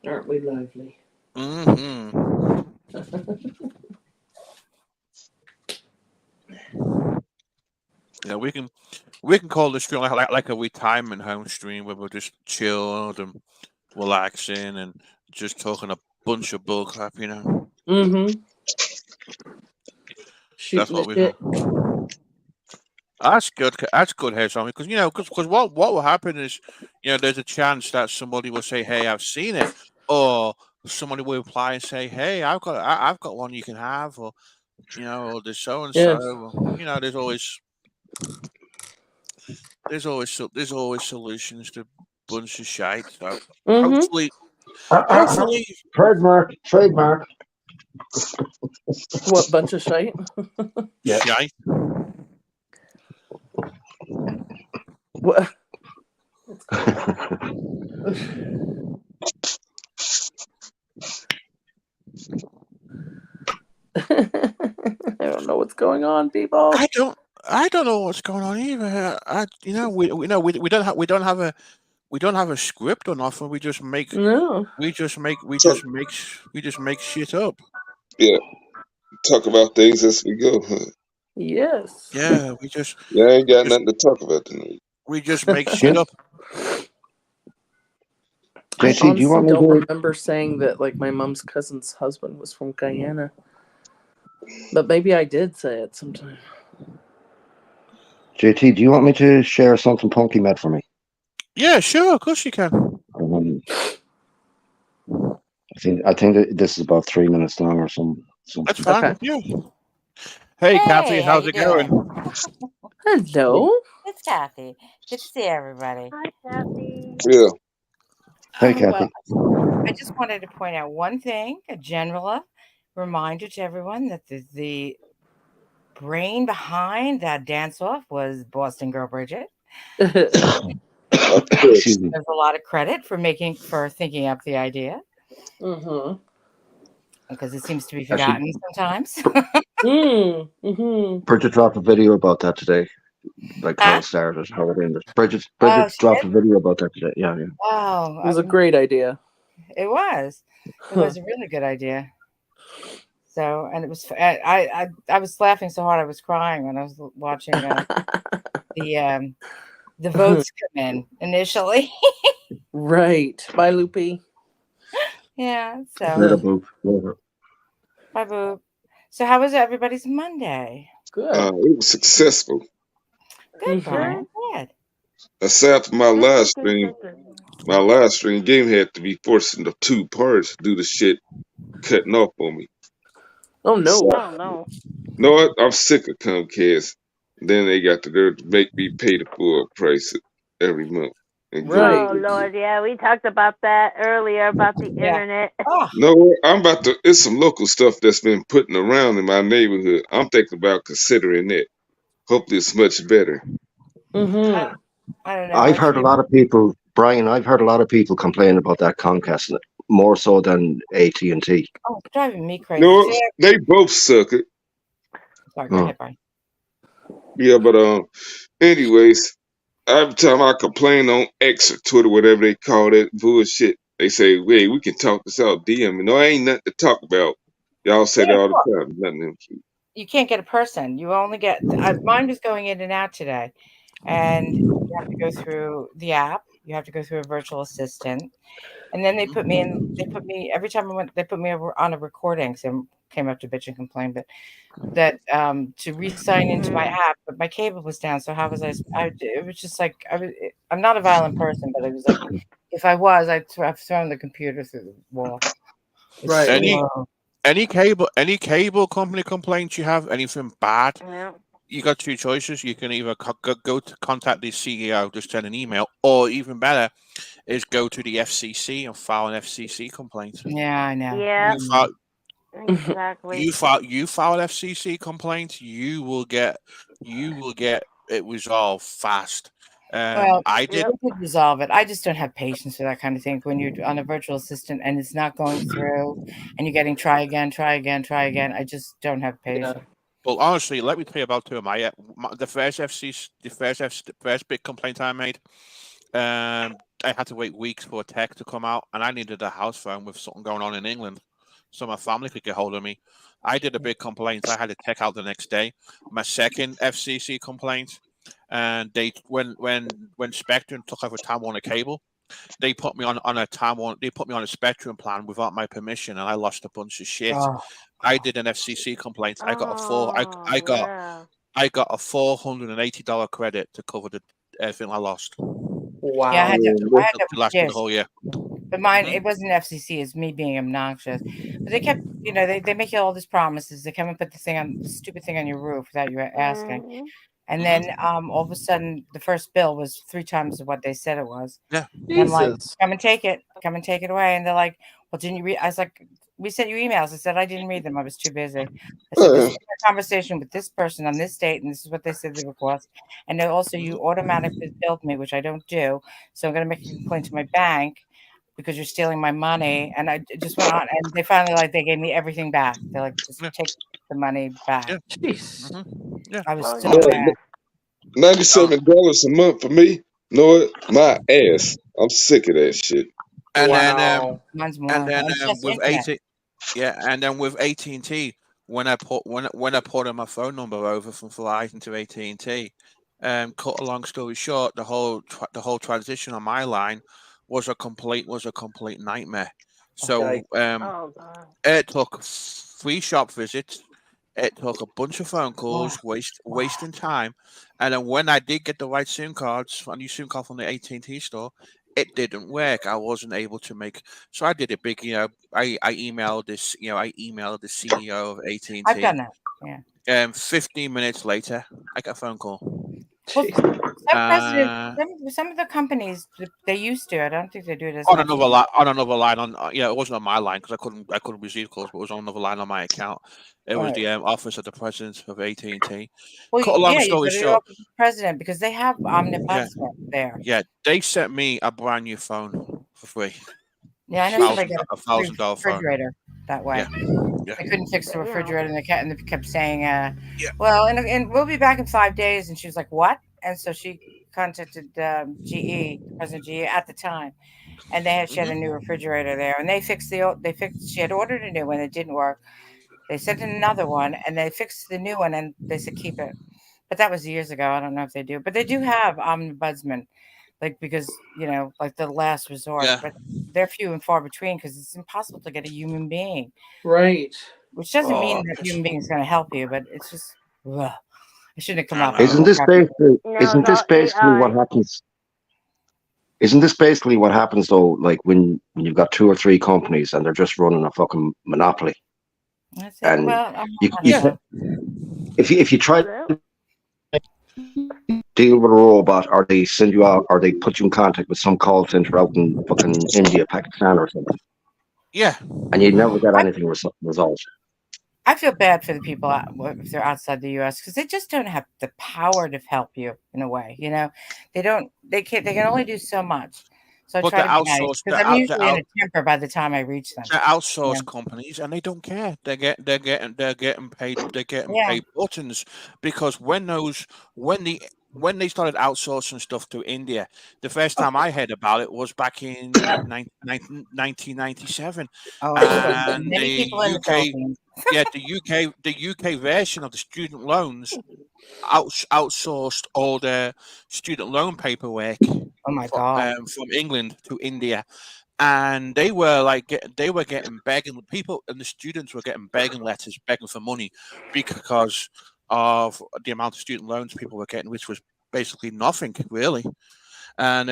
aren't we lovely?
Mm-hmm. Yeah, we can call this stream like a retirement home stream where we're just chilled and relaxing and just talking a bunch of bullcrap,
Mm-hmm.
That's
Shooting
what
the
we.
shit.
That's good. That's good, here, Tommy. Because what will happen is, there's a chance that somebody will say, "Hey, I've seen it," or somebody will reply and say, "Hey, I've got one you can have," or or there's so and
Yes.
so. There's always solutions to bunch of shite. So
Mm-hmm.
hopefully,
Trademark.
What bunch of shite?
Yeah.
shite.
What? I don't know what's going on, people.
I don't know what's going on either. We don't have a script or nothing. We just make
No.
we just make shit up.
Yeah, talk about things as we go. Huh?
Yes.
Yeah,
Yeah, I ain't got nothing to talk about tonight.
we just make shit up.
I
JT, do you
honestly
want me
don't
to?
remember saying that like my mom's cousin's husband was from Guyana. But maybe I did say it sometime.
JT, do you want me to share something Punky made for me?
Yeah, sure, of course you can.
I think that this is about 3 minutes long or something.
That's fine.
Okay.
Yeah. Hey, Kathy,
how
how's
you
it going?
Hello.
It's Kathy. Good to see everybody.
Hi, Kathy.
Yeah.
Hey,
Well,
Kathy.
I just wanted to point out one thing, a general reminder to everyone that the brain behind that dance off was Boston Girl Bridget.
Excuse me.
There's a lot of credit for thinking up the idea.
Mm-hmm.
Because it seems to be forgotten sometimes.
Bridget dropped a video about that today. Like how it started, how it ended. Bridget dropped a video about that today. Yeah.
Wow.
It was a great idea.
It was. It was a really good idea. So, and it was. I was laughing so hard I was crying when I was watching the votes come in initially.
Right. Bye, Loopy.
Yeah. So.
Later, Boop. Later.
Bye, Boop. So, how was everybody's Monday?
Good.
It was successful.
Good, Brian. Good.
Aside from my live stream game had to be forced into 2 parts due to shit cutting off on me.
Oh no!
So,
Oh no!
No, I'm sick of Comcast. Then they got the nerve to make me pay the full price every month.
Oh Lord, yeah, we talked about that earlier about the
Yeah.
internet.
No, I'm about to. It's some local stuff that's been putting around in my neighborhood. I'm thinking about considering it. Hopefully, it's much better.
Mm-hmm.
I don't know.
I've heard a lot of people, Brian. I've heard a lot of people complain about that Comcast more so than AT&T.
Oh, it's driving me crazy.
No, they both suck it.
Sorry, go ahead, Brian.
Yeah, but anyways, every time I complain on X or Twitter, whatever they call that bullshit, they say, "Hey, we can talk this out, DM." Me. No, ain't nothing to talk about. Y'all say that
Yeah,
all the time. Nothing.
you can't get a person. You only get mine was going in and out today, and you have to go through the app. You have to go through a virtual assistant, and then they put me in. They put me every time I went. They put me on a recording. So came up to bitch and complain, but that to re-sign into my app, but my cable was down. So how was I? It was just like I'm not a violent person, but it was like if I was, I've thrown the computer through the wall. It's
Right.
slow.
Any cable company complaints you have, anything bad,
Yeah.
you got two choices. You can either go to contact the CEO, just send an email, or even better is go to the FCC and file an FCC complaint.
Yeah, I know.
Yeah.
You file
Exactly.
you file FCC complaints, you will get it resolved fast.
Well,
I
they
did.
Yep.
could resolve it. I just don't have patience for that kind of thing. When you're on a virtual assistant and it's not going through, and you're getting try again, try again, try again. I just don't have
Yeah.
patience.
Well, honestly, let me tell you about two of the first the first big complaint I made. I had to wait weeks for a tech to come out, and I needed a house phone with something going on in England, so my family could get hold of me. I did a big complaint. I had a tech out the next day. My second FCC complaint, and they when Spectrum took over Time Warner Cable, they put me on a they put me on a Spectrum plan without my permission, and I lost a bunch of shit.
Oh,
I did an FCC complaint.
Oh, yeah.
I got a $480 credit to cover the everything I lost
yeah,
Wow.
I had to
to last me the
yes.
whole year.
But mine,
Hmm
it wasn't FCC. It's me being obnoxious. But they kept, they make you all these promises. They come and put the stupid thing on your roof without you asking.
Mm-hmm.
And
hmm
then all of a sudden, the first bill was 3 times what they said it was.
Yeah.
And I'm like,
Jesus.
come and take it away. And they're like, well, didn't you read? I was like, we sent you emails. I said, I didn't read them. I was too busy. I said, this is a conversation with this person on this date, and this is what they said they would cost. And then also,
hmm
you automatically billed me, which I don't do. So I'm going to make a complaint to my bank because you're stealing my money. And I just went on, and they finally, they gave me everything back. They're like, just
Yeah.
take the money back.
Yeah.
Jeez.
Yeah.
I was
Oh,
so
yeah.
mad.
Um,
$97 a month for me. Know what? My ass. I'm sick of that shit.
and then
Wow.
Mine's more.
and then
It's just
with
internet.
and then with AT&T, when I ported my phone number over from Verizon to AT&T, cut a long story short, the whole transition on my line was a complete nightmare. So
Okay.
Oh, God.
it took 3 shop visits. It took a bunch of phone
Oh,
calls,
wow.
wasting time, and then when I did get the right SIM cards, a new SIM card from the AT&T store, it didn't work. I wasn't able to make. So I did a big, I emailed this, I emailed the CEO of
I've
AT&T.
done that. Yeah.
15 minutes later, I got a phone call.
Well,
Jeez.
Uh,
some of the companies they used to. I don't think they do it as much.
on another line it wasn't on my line because I couldn't receive calls, but it was on another line on my account. It was
Right.
the office of the president of AT&T.
Well,
Cut a long
yeah, you
story
go to the
short,
office of the president because they have
yeah,
omnibudsman there.
yeah, they sent me a brand new phone for free,
Yeah, I know
Jeez.
somebody got
a
a free
$1,000 phone.
refrigerator that way.
Yeah, yeah,
They couldn't fix the
Damn.
refrigerator, and they kept saying,
yeah.
"Well, and we'll be back in 5 days." And she was like, "What?" And so she contacted GE, President GE at the time, and she had a
hmm
new refrigerator there, and they fixed. She had ordered a new one, it didn't work. They sent in another one, and they fixed the new one, and they said keep it. But that was years ago. I don't know if they do, but they do have ombudsman, because like the last resort.
Yeah.
But they're few and far between because it's impossible to get a human being.
Right.
Which doesn't mean
Oh,
that human being is going to help you, but it's just ugh. I shouldn't have come
I
up with
know.
Isn't
all
this
crappy.
basically?
No,
Isn't
it's
this
all
basically what
AI.
happens? Isn't this basically what happens though? Like when you've got two or three companies and they're just running a fucking monopoly,
That's it.
and
Well,
you
I
you
don't
Yeah,
ca-
know.
if you try
Well,
to deal with a robot, or they send you out, or they put you in contact with some call center out in fucking India, Pakistan, or something,
yeah,
and you never get
I,
anything resolved.
I feel bad for the people if they're outside the U.S. because they just don't have the power to help you in a way. They don't. They can't. They can only do so much. So I
But
try
they
to be nice
outsource
because I'm usually in a temper by the time I reach them.
they're outsourced companies, and they don't care. They're getting paid buttons, because when they started outsourcing stuff to India, the first time I heard about it was back in 1997,
Oh,
and
many
the
people in the
UK,
Philippines.
the UK version of the student loans outsourced all their student loan paperwork
Oh my God.
from England to India, and they were getting begging people, and the students were getting begging letters, begging for money because of the amount of student loans people were getting, which was basically nothing really. And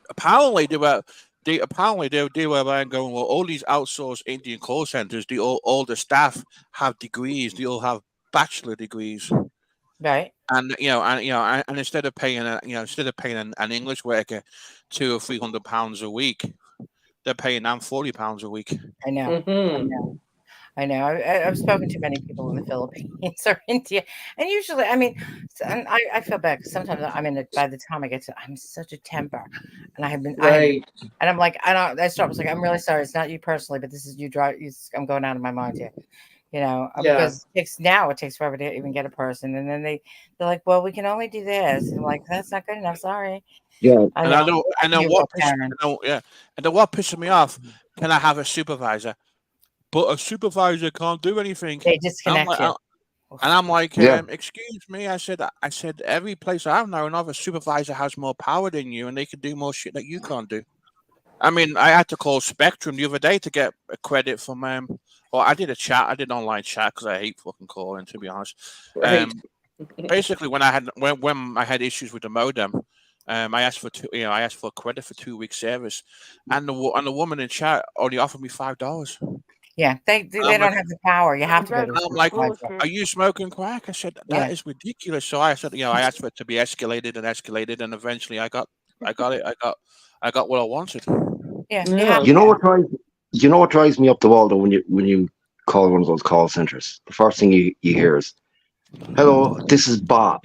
apparently they were going, well, all these outsourced Indian call centers, all the staff have degrees, they all have bachelor degrees.
Right.
And and instead of paying an English worker £200 or £300 a week, they're paying them £40 a week.
I know. I know. I've spoken to many people in the Philippines or India, and usually, I mean, and I feel bad because sometimes I'm in it. By the time I get to, I'm such a temper, and and I'm like, I stop. It's like, I'm really sorry. It's not you personally, but this is you. I'm going out of my mind here. Because it takes forever to even get a person, and then they're like, well, we can only do this, and I'm like, that's not good enough. Sorry.
Yeah.
And then what pisses me off? Can I have a supervisor? But a supervisor can't do anything.
They disconnect you.
And I'm like,
Yeah.
excuse me. I said, every place I've known of, a supervisor has more power than you, and they can do more shit that you can't do. I mean, I had to call Spectrum the other day to get a credit from well, I did online chat because I hate fucking calling, to be honest.
Right.
Basically, when I had issues with the modem, I asked for credit for 2 weeks service, and the woman in chat only offered me $5.
Yeah, they don't have the power. You have to go to.
I'm like, are you smoking crack? I said that is ridiculous. So I said, I asked for it to be escalated, and eventually I got it. I got what I wanted.
Yeah.
You know what drives me up the wall though when you call one of those call centers. The first thing you hear is, "Hello, this is Bob,"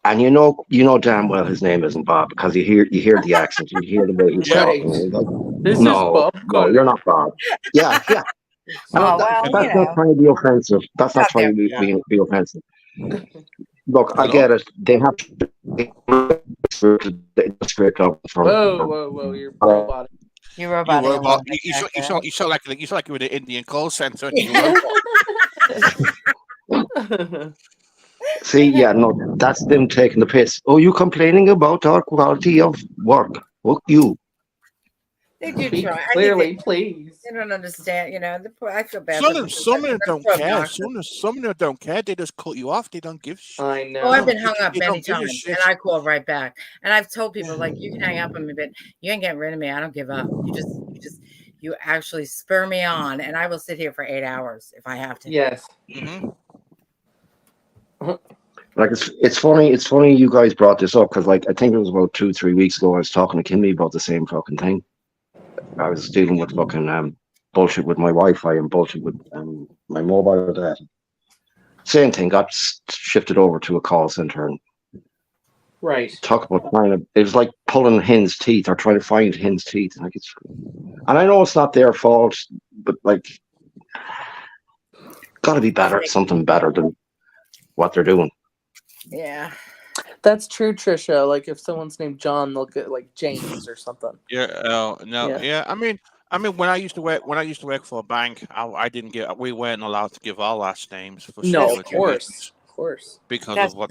and you know damn well his name isn't Bob because you hear the accent, you hear the way he's talking. And you're like,
This is Bob.
No, you're not Bob. Yeah. That's not trying to be offensive. That's not trying to be offensive. Look, I get it. They have to script up from.
Whoa! You're robotic.
You're robotic.
You sound like you were the Indian call center.
See, yeah, no, that's them taking the piss. Oh, you complaining about our quality of work? Well, you.
They do try.
Clearly, please.
They don't understand. I feel bad.
Some of them don't care. Some of them don't care. They just cut you off. They don't give shit.
I know.
Oh, I've been hung up many times, and I call right back. And I've told people, like, you can hang up on me, but you ain't getting rid of me. I don't give up. You actually spur me on, and I will sit here for 8 hours if I have to.
Yes.
Mm-hmm.
Like it's funny you guys brought this up because, like, I think it was about 2-3 weeks ago I was talking to Kimmy about the same fucking thing. I was dealing with fucking bullshit with my Wi-Fi and bullshit with my mobile data. Same thing, got shifted over to a call center, and
right.
Talk about it was like pulling hen's teeth or trying to find hen's teeth. And I know it's not their fault, but like, got to be better, something better than what they're doing.
Yeah.
That's true, Trisha. Like if someone's named John, they'll get like James or something.
Yeah. No. Yeah. I mean, when I used to work for a bank, we weren't allowed to give our last names for security reasons.
Of course.
Because of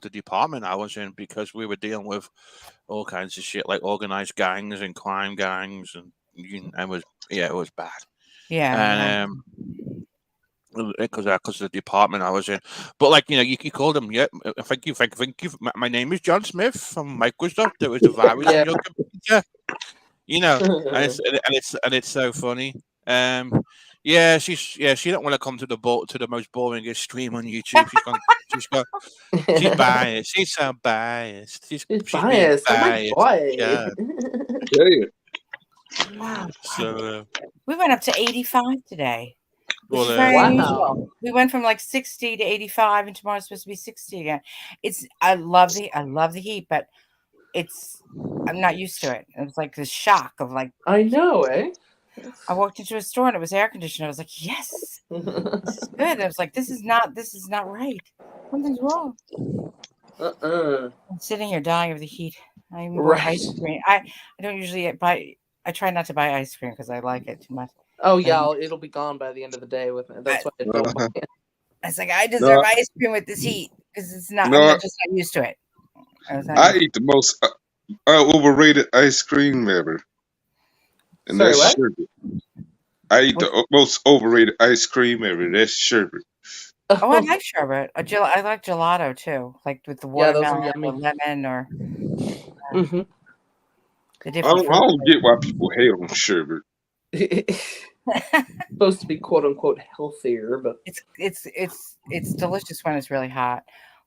the department I was in, because we were dealing with all kinds of shit like organized gangs and crime gangs, and it was bad.
Yeah.
And because of the department I was in, but like you call them. Yeah, thank you. My name is John Smith from Microsoft. There was a virus on your computer. And it's so funny. She don't want to come to the most boring stream on YouTube. She's biased. She's so biased. She's
biased.
biased.
Oh my
Yeah.
Wow.
So
we went up to 85 today.
Wow.
We went from like 60 to 85, and tomorrow's supposed to be 60 again. I love the heat, but I'm not used to it. It was like this shock of like.
I know, eh?
I walked into a store and it was air conditioned. I was like, yes, this is good. And I was like, this is not right. Something's wrong. I'm sitting here dying of the heat. I even bought ice cream. I don't usually buy. I try not to buy ice cream because I like it too much.
Oh yeah, it'll be gone by the end of the day with me. That's why I don't buy it.
I was like, I deserve ice cream with this heat because it's not.
No,
I'm just not used to it.
I eat the most overrated ice cream ever, and
Sorry,
that's
what?
sherbet. I eat the most overrated ice cream ever. That's sherbet.
Oh, I like sherbet. I like gelato too, like with the
Yeah, those are
watermelon or
yummy.
lemon or
Mm-hmm.
the
I
different
don't get why people hate on sherbet.
Supposed to be quote unquote healthier, but
it's delicious when it's really hot.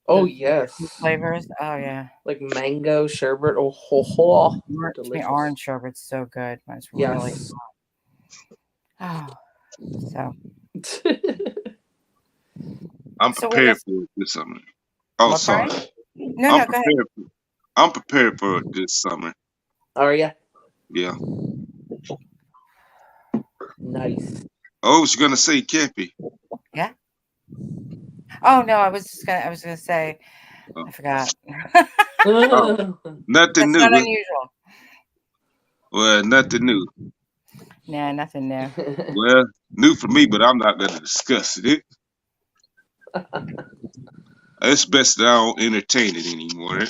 oh
The
yes,
flavors. Oh yeah,
like mango sherbet. Oh ho ho,
to me, orange sherbet's so good when it's really
yes.
hot. Oh, so
I'm
So
prepared for it this summer. Oh,
what
sorry.
part? No,
I'm
go ahead.
prepared. I'm prepared for it this summer.
Are ya?
Yeah.
Nice.
Oh, I was gonna say Cappy.
Yeah. Oh no, I was gonna say I forgot.
Oh, nothing
That's
new.
not unusual.
Well, nothing new.
Nah, nothing new.
Well, new for me, but I'm not gonna discuss it. It's best that I don't entertain it anymore.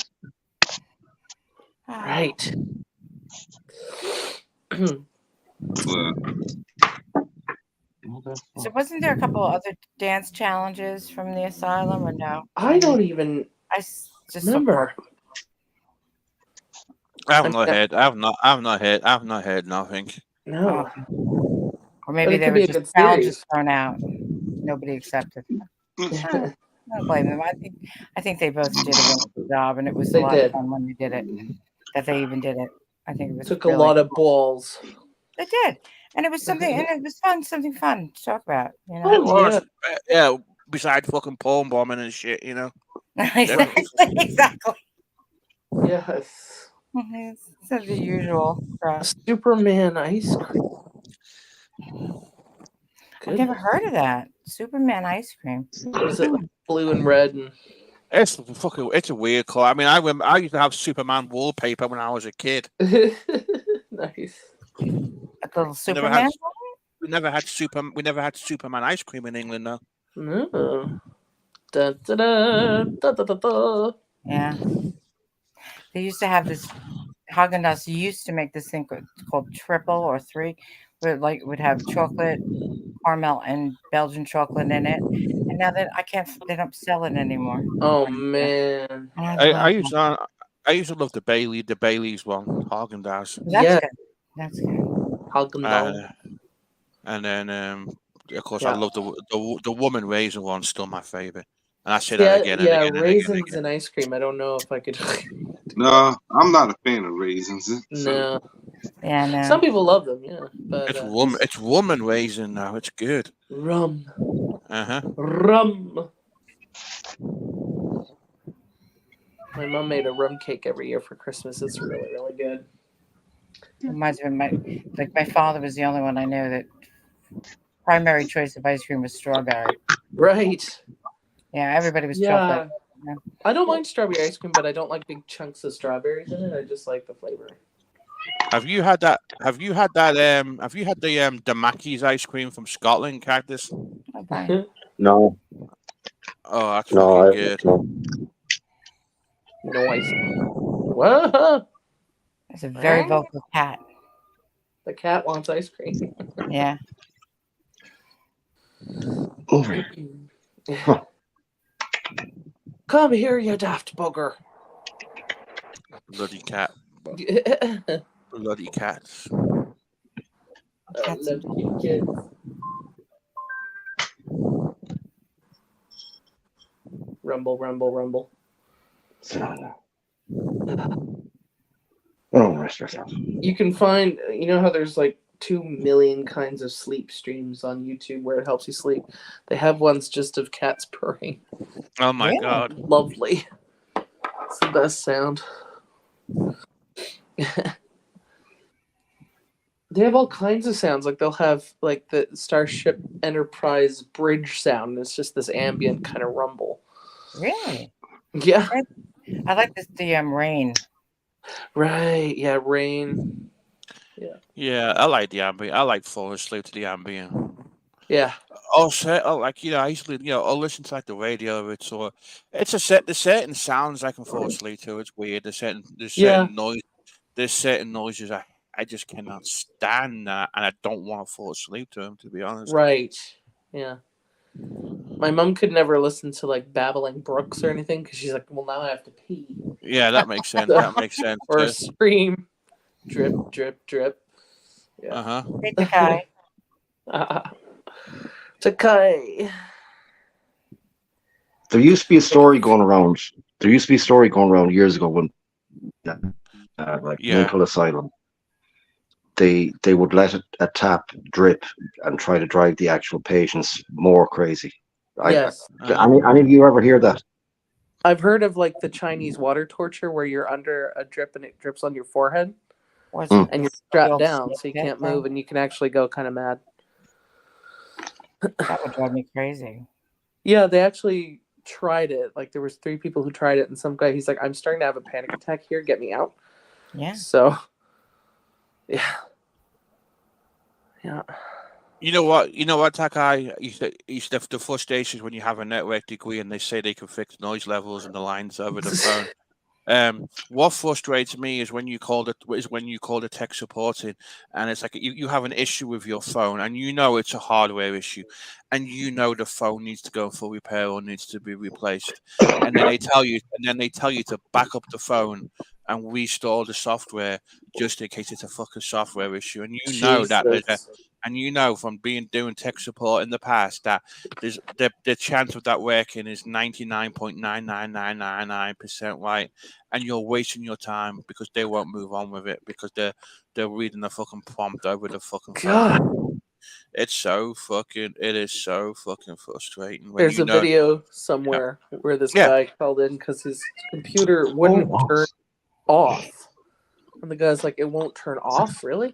Right.
Well,
So wasn't there a couple other dance challenges from the asylum or no?
I don't even
just
remember.
I have not heard. I've not heard nothing.
No.
Or maybe
it
they
could
were
be a
just
good
challenges
series.
thrown out. Nobody accepted. I don't blame them. I think they both did a wonderful job, and it was
They
a lot
did.
of fun when they did it. That they even did it. I think it was
Took a
really
lot of balls.
They did, and it was something, and it was fun, something fun to talk about. You know.
It was, yeah. Besides fucking porn bombing and shit, you know.
Exactly.
Yes.
It's the usual crap.
Superman ice cream.
I've never heard of that. Superman ice cream.
Was it blue and red? And
It's a weird color. I mean, I used to have Superman wallpaper when I was a kid.
Nice.
A little Superman.
We never had Superman ice cream in England, though.
No. Da, da, da, da, da, da, da.
Yeah. They used to have this. Haagen-Dazs used to make this thing called triple or three, where it would have chocolate, caramel, and Belgian chocolate in it. And now that they don't sell it anymore.
Oh man.
I used to love the Bailey's one, Haagen-Dazs.
That's good. That's good.
Haagen-Dazs.
And then of course I love the woman raisin one, still my favorite. And I say
Yeah,
that again and again.
Raisins and ice cream. I don't know if I could.
no, I'm not a fan of raisins.
No.
Yeah, no.
Some people love them, yeah. But
it's woman raisin now. It's good.
Rum.
Uh-huh.
Rum. My mom made a rum cake every year for Christmas. It's really, really good.
Reminds me of my father was the only one I knew that primary choice of ice cream was strawberry.
Right.
Yeah, everybody was chocolate. Yeah.
I don't mind strawberry ice cream, but I don't like big chunks of strawberries in it. I just like the flavor.
Have you had that? Have you had the Mackey's ice cream from Scotland, Cactus?
No.
Oh, that's fucking good.
No ice. Whoa!
It's a very vocal cat.
The cat wants ice cream.
Yeah.
Over.
Come here, you daft bugger.
Bloody cat. Bloody cats.
I love cute kids. Rumble, rumble, rumble.
Oh, rest yourself.
You can find, you know how there's like 2 million kinds of sleep streams on YouTube where it helps you sleep. They have ones just of cats purring.
Oh my god.
Lovely. It's the best sound. They have all kinds of sounds. Like they'll have like the Starship Enterprise bridge sound. It's just this ambient kind of rumble.
Really?
Yeah.
I like the rain.
Right. Yeah. Rain. Yeah.
Yeah, I like the ambient. I like falling asleep to the ambient.
Yeah.
Also, like I usually I'll listen to like the radio. It's the certain sounds I can fall asleep to. It's weird. There's
Yeah.
certain noise. There's certain noises I just cannot stand that, and I don't want to fall asleep to them. To be honest.
Right. Yeah. My mom could never listen to like babbling brooks or anything because she's like, well, now I have to pee.
Yeah, that makes sense. That makes sense.
Or a
Too.
scream, drip, drip, drip. Yeah.
Uh-huh.
Takai.
There used to be a story going around. There used to be a story going around years ago when, like mental asylum, they would let a tap drip and try to drive the actual patients more crazy.
Yes.
Any of you ever hear that?
I've heard of like the Chinese water torture where you're under a drip and it drips on your forehead. And you're strapped down so you can't move and you can actually go kind of mad.
That would drive me crazy.
Yeah, they actually tried it. Like there was 3 people who tried it and some guy, he's like, I'm starting to have a panic attack here. Get me out.
Yeah.
So, yeah. Yeah.
You know what, Takai? The frustrations when you have a network degree and they say they can fix noise levels and the lines over the phone. What frustrates me is when you call the tech support in, and it's like you have an issue with your phone, and it's a hardware issue, and the phone needs to go for repair or needs to be replaced, and then they tell you to back up the phone and restore the software just in case it's a fucking software issue, and from doing tech support in the past that there's the chance of that working is 99.99999% right, and you're wasting your time because they won't move on with it because they're reading the fucking prompt over the fucking phone. It is so fucking frustrating. When
There's a video somewhere where this guy called in because his computer wouldn't turn off. And the guy's like, it won't turn off, really?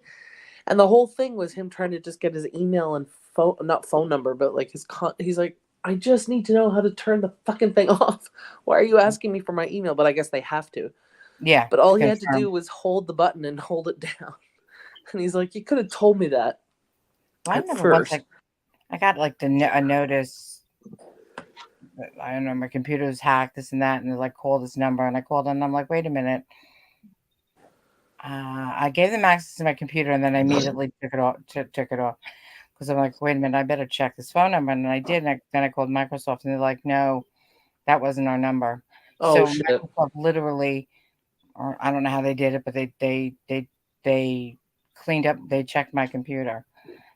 And the whole thing was him trying to just get his email and not phone number, but like he's like, I just need to know how to turn the fucking thing off. Why are you asking me for my email? But I guess they have to.
Yeah.
But all he had to do was hold the button and hold it down. And he's like, you could have told me that.
I remember once I got like a notice. I don't know, my computer was hacked, this and that, and they're like, call this number. And I called and I'm like, wait a minute. I gave them access to my computer and then I immediately took it off because I'm like, wait a minute, I better check this phone number. And I did. And then I called Microsoft and they're like, no, that wasn't our number.
Oh,
so
shit.
Microsoft literally, or I don't know how they did it, but they cleaned up, they checked my computer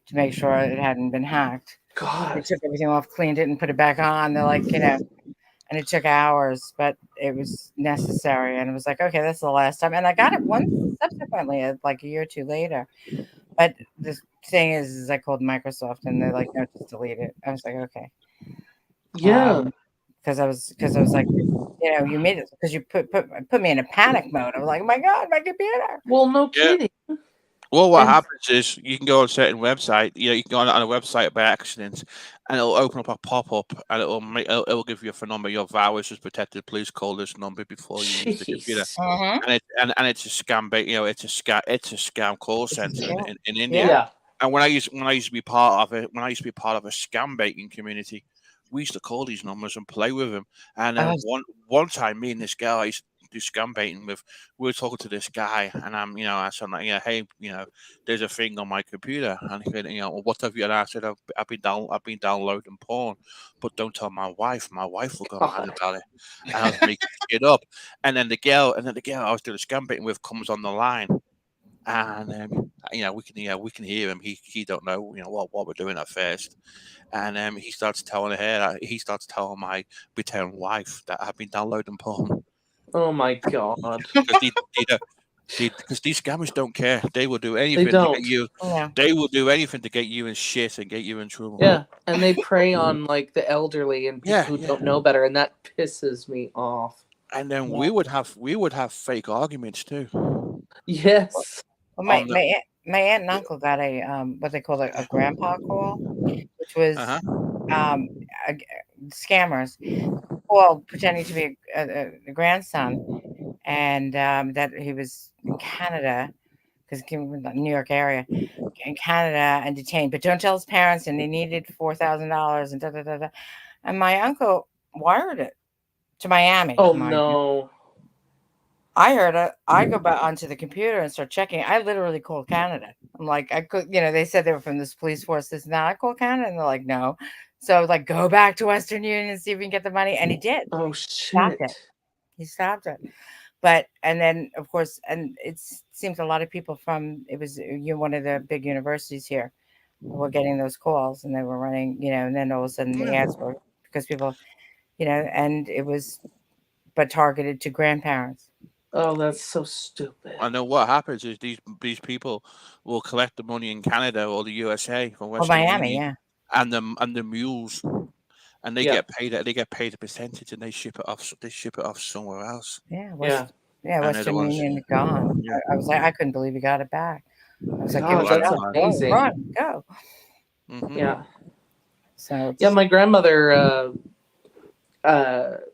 to make sure it hadn't been hacked.
God.
They took everything off, cleaned it, and put it back on. They're like, and it took hours, but it was necessary. And it was like, okay, that's the last time. And I got it once subsequently, like a year or two later. But the thing is I called Microsoft and they're like, no, just delete it. I was like, okay.
Yeah.
Because I was like, you made it because you put me in a panic mode. I was like, oh my God, my computer.
Well, no kidding.
Well, what happens is you can go on a certain website. You can go on a website by accident, and it'll open up a pop-up, and it'll give you a phone number. Your virus is protected. Please call this number before you use the computer. And it's a scam. It's a scam call center in India.
Yeah.
And when I used to be part of a scam baiting community, we used to call these numbers and play with them. And one time, me and this girl I used to do scam baiting with, we were talking to this guy, and I said like, hey, there's a thing on my computer, and he said, well, what have you? And I said, I've been downloading porn, but don't tell my wife. My wife will go mad about it. And I was making shit up. And then the girl I was doing scam baiting with comes on the line. And we can hear him. He don't know what we're doing at first, and he starts telling my pretend wife that I've been downloading porn.
Oh my God!
Because these scammers don't care. They will do anything to get you. Yeah. They will do anything to get you in shit and get you in trouble.
Yeah, and they prey on like the elderly and people who don't know better, and that pisses me off.
And then
Yeah.
we would have fake arguments too.
Yes.
Well,
On the
my aunt and uncle got a what they call a grandpa call, which was um a, scammers call pretending to be a grandson, and that he was in Canada because he came from the New York area in Canada and detained, but don't tell his parents, and they needed $4,000 and da da da da. And my uncle wired it to Miami,
Oh
mind you.
no.
I heard it. I go back onto the computer and start checking. I literally called Canada. I'm like, I could, they said they were from this police force. This now I called Canada, and they're like, no. So I was like, go back to Western Union and see if we can get the money, and he did.
Oh
Stopped it.
shit.
He stopped it. But and then of course, and it seems a lot of people from it was one of the big universities here were getting those calls, and they were running, and then all of a sudden the ads were because people, and it was but targeted to grandparents.
Oh, that's so stupid.
And then what happens is these people will collect the money in Canada or the USA from
Oh,
Western
Miami,
Union,
yeah.
and the mules, and they
Yeah.
get paid a percentage, and they ship it off somewhere else.
Yeah,
Yeah.
And they're the
Western
ones.
Union gone.
Yeah.
I was like, I couldn't believe he got it back. I was like, give
God,
it
that's
up, go,
amazing.
run, go.
Mhm.
Yeah.
So it's,
Yeah, my grandmother,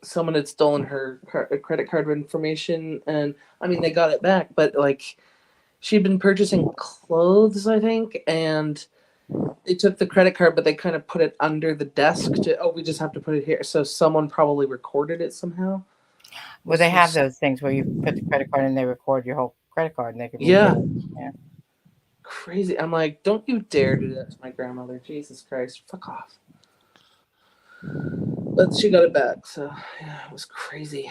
someone had stolen her credit card information, and I mean they got it back, but like she'd been purchasing clothes, I think, and they took the credit card, but they kind of put it under the desk we just have to put it here. So someone probably recorded it somehow.
well, they have those things where you put the credit card and they record your whole credit card, and they can
Yeah.
yeah.
Crazy. I'm like, don't you dare do that to my grandmother. Jesus Christ. Fuck off. But she got it back, so yeah, it was crazy.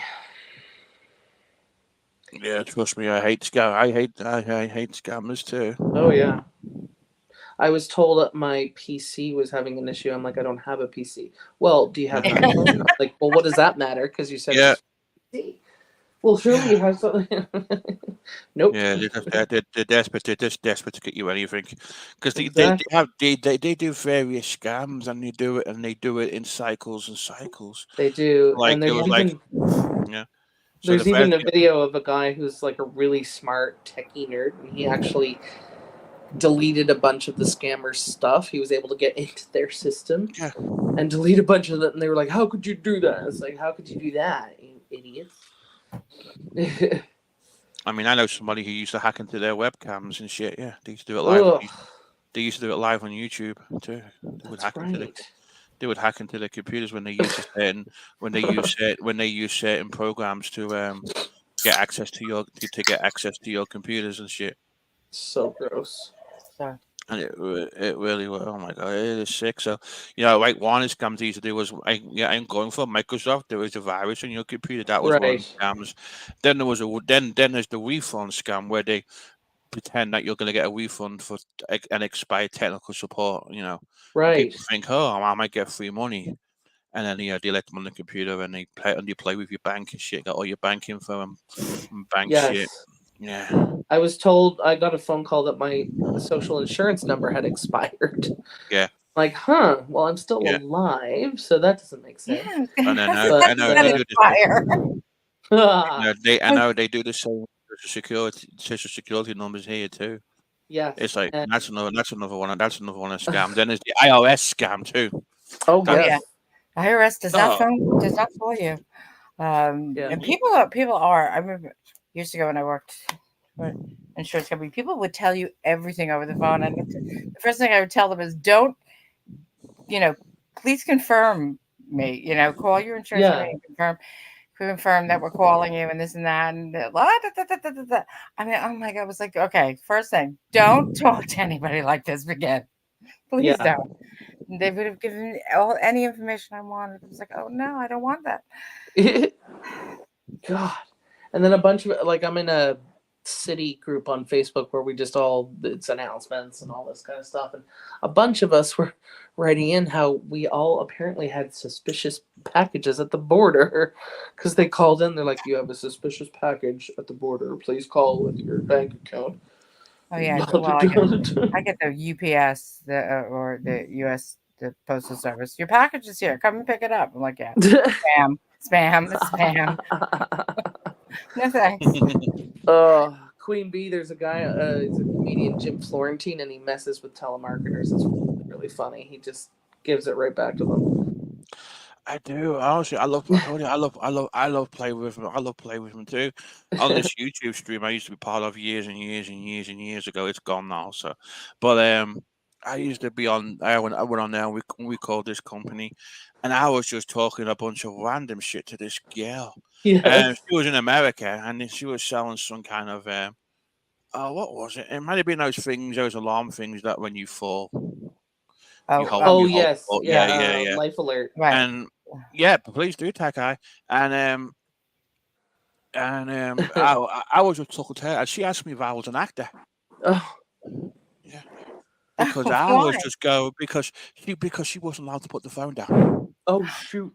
Yeah, trust me, I hate scammers too.
Oh yeah. I was told that my PC was having an issue. I'm like, I don't have a PC. Well, do you have an iPhone? Like, well, what does that matter? Because you said
Yeah.
PC. Well, surely you have something. Nope.
Yeah, they're desperate. They're just desperate to get you anything, because
Exactly.
they do various scams, and they do it in cycles and cycles.
They do,
Like
and
it
there's
was like,
even
yeah. So
there's
the
even
first,
a video of a guy who's like a really smart techie nerd, and he actually deleted a bunch of the scammers' stuff. He was able to get into their system
yeah.
and delete a bunch of it, and they were like, "How could you do that?" It's like, "How could you do that, you idiots?"
I mean, I know somebody who used to hack into their webcams and shit. Yeah, they used to do it live.
Ugh,
They used to do it live on YouTube too.
that's right.
They would hack into their computers when they use when they use certain programs to get access to your computers and shit.
So gross.
So
And it really was. Oh my god, it is sick. So like one of the scams they used to do was I'm going for Microsoft. There was a virus on your computer. That was one of the
Right.
scams. Then there's the refund scam where they pretend that you're going to get a refund for an expired technical support. And
Right.
people think, oh, I might get free money, and then they let them on the computer and they play with your bank and shit, got all your bank info and bank shit.
Yes.
Yeah.
I was told I got a phone call that my social insurance number had expired.
Yeah.
Like, huh? Well, I'm still
Yeah.
alive, so that doesn't make sense.
yeah,
And then
But,
I know they do the
fire.
I know they do the same social security numbers here too.
Yes.
It's like
and-
that's another one of scam. Then there's the IRS scam too.
oh
Oh,
yes.
yeah. IRS does not
Oh.
fool you.
Yeah.
And people are. I remember years ago when I worked for an insurance company, people would tell you everything over the phone, and the first thing I would tell them is, don't, please confirm me. Call your insurance
Yeah.
company and confirm that we're calling you and this and that and I mean, oh my god, I was like, okay, first thing, don't talk to anybody like this again. Please
Yeah.
don't. They would have given me any information I wanted. I was like, oh no, I don't want that.
God. And then a bunch of I'm in a city group on Facebook where we just it's announcements and all this kind of stuff, and a bunch of us were writing in how we all apparently had suspicious packages at the border because they called in. They're like, "You have a suspicious package at the border. Please call with your bank account."
Oh yeah, well, I get the UPS or the US the postal service. Your package is here. Come and pick it up. I'm like, yeah, spam. Spam. No thanks.
Queen Bee, there's a guy, he's a comedian, Jim Florentine, and he messes with telemarketers. It's really funny. He just gives it right back to them.
I do. Honestly, I love playing with him. I love playing with him too. On this YouTube stream I used to be part of years and years and years and years ago. It's gone now. So, but I used to be on. I went on there. And we called this company, and I was just talking a bunch of random shit to this girl.
Yes.
She was in America, and she was selling some kind of what was it? It might have been those alarm things that when you fall,
Yes.
yeah.
Life alert.
Right.
And yeah, please do, Takai. And I was just talking to her, and she asked me if I was an actor.
Oh.
Yeah. Because I
Why?
was just because she wasn't allowed to put the phone down.
Oh shoot.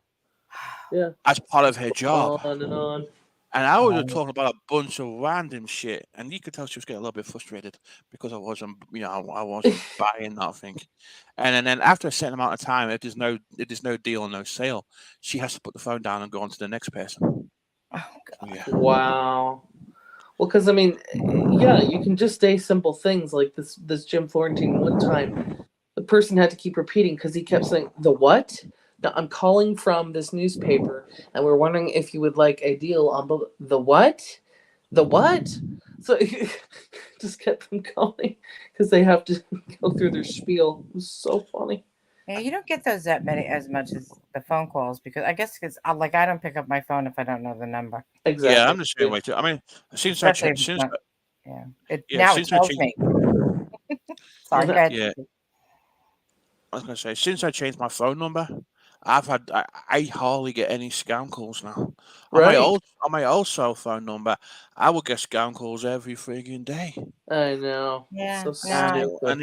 Yeah.
As part of her job.
On and on.
And I was just talking about a bunch of random shit, and you could tell she was getting a little bit frustrated because I wasn't buying nothing. And then after a certain amount of time, if there's no deal or no sale, she has to put the phone down and go on to the next person.
Oh God.
Yeah.
Wow. Well, because I mean, yeah, you can just say simple things like this Jim Florentine. One time, the person had to keep repeating because he kept saying, "The what? No, I'm calling from this newspaper, and we're wondering if you would like a deal on the what? The what?" So just kept them calling because they have to go through their spiel. It was so funny.
Yeah, you don't get those that many as much as the phone calls because I don't pick up my phone if I don't know the number.
Exactly.
Yeah, I'm the same way too. I mean, since I changed,
now it
since I
tells
changed,
me. Sorry, go ahead.
yeah, I was gonna say since I changed my phone number, I hardly get any scam calls now.
Right.
On my old cell phone number, I would get scam calls every friggin' day.
I know.
Yeah,
So
And
stupid.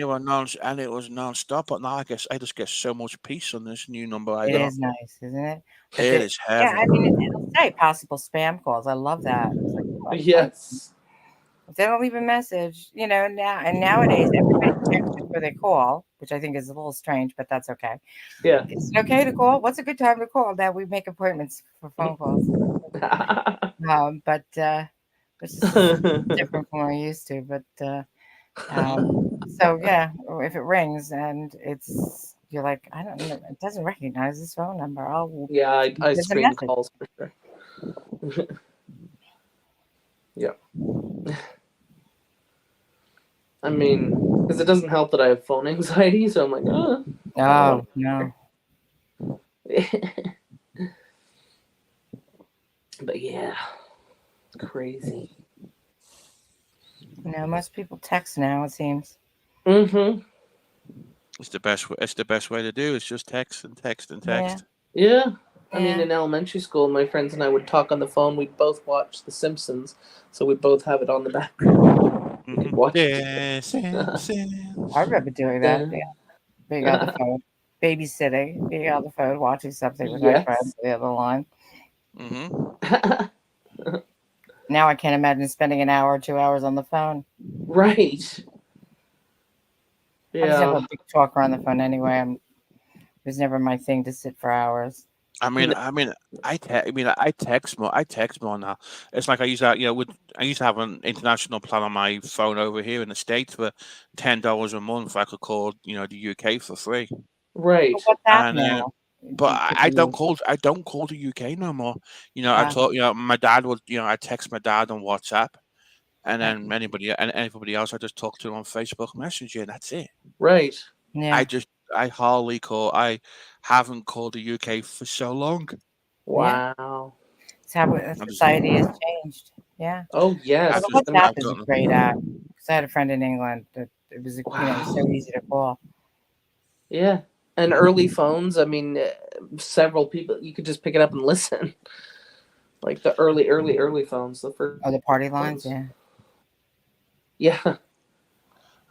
it was non-stop. But now I just get so much peace on this new number I
it
got.
is nice, isn't it?
It is heavy.
Yeah, I mean, it'll say possible spam calls. I love that. It's like, oh,
Yes.
if they don't leave a message, nowadays everybody checks before they call, which I think is a little strange, but that's okay.
Yeah.
Is it okay to call? What's a good time to call? That we make appointments for phone calls. But it's just different from what we're used to. But so yeah, if it rings and you're like, I don't know, it doesn't recognize this phone number. Oh,
Yeah, I
there's a
screen
message.
calls for sure. Yeah. I mean, because it doesn't help that I have phone anxiety, so I'm like, oh.
Oh no.
But yeah, it's crazy.
Most people text now, it seems.
Mm-hmm.
It's the best way to do. It's just text and text and text.
Yeah. I mean, in elementary school, my friends and I would talk on the phone. We'd both watch The Simpsons, so we'd both have it on the background. Watch
I remember doing that. Yeah. Being on the phone, babysitting, being on the phone, watching something with my friends on the other line.
Mm-hmm.
Now I can't imagine spending an hour or 2 hours on the phone.
Right.
I just have a big talker on the phone anyway. It was never my thing to sit for hours.
I text more. I text more now. It's like I used to have an international plan on my phone over here in the States for $10 a month. I could call the UK for free.
Right.
But what's that now?
But I don't call the UK no more. I thought my dad would I text my dad on WhatsApp, and then anybody else I just talk to on Facebook Messenger. And that's it.
Right.
Yeah.
I hardly call. I haven't called the UK for so long.
Wow.
It's how society has changed. Yeah.
Oh yes.
WhatsApp is a great app. Because I had a friend in England that it was so easy to call.
Yeah. And early phones, I mean, several people, you could just pick it up and listen. Like the early phones. The first.
Oh, the party lines, yeah.
Yeah.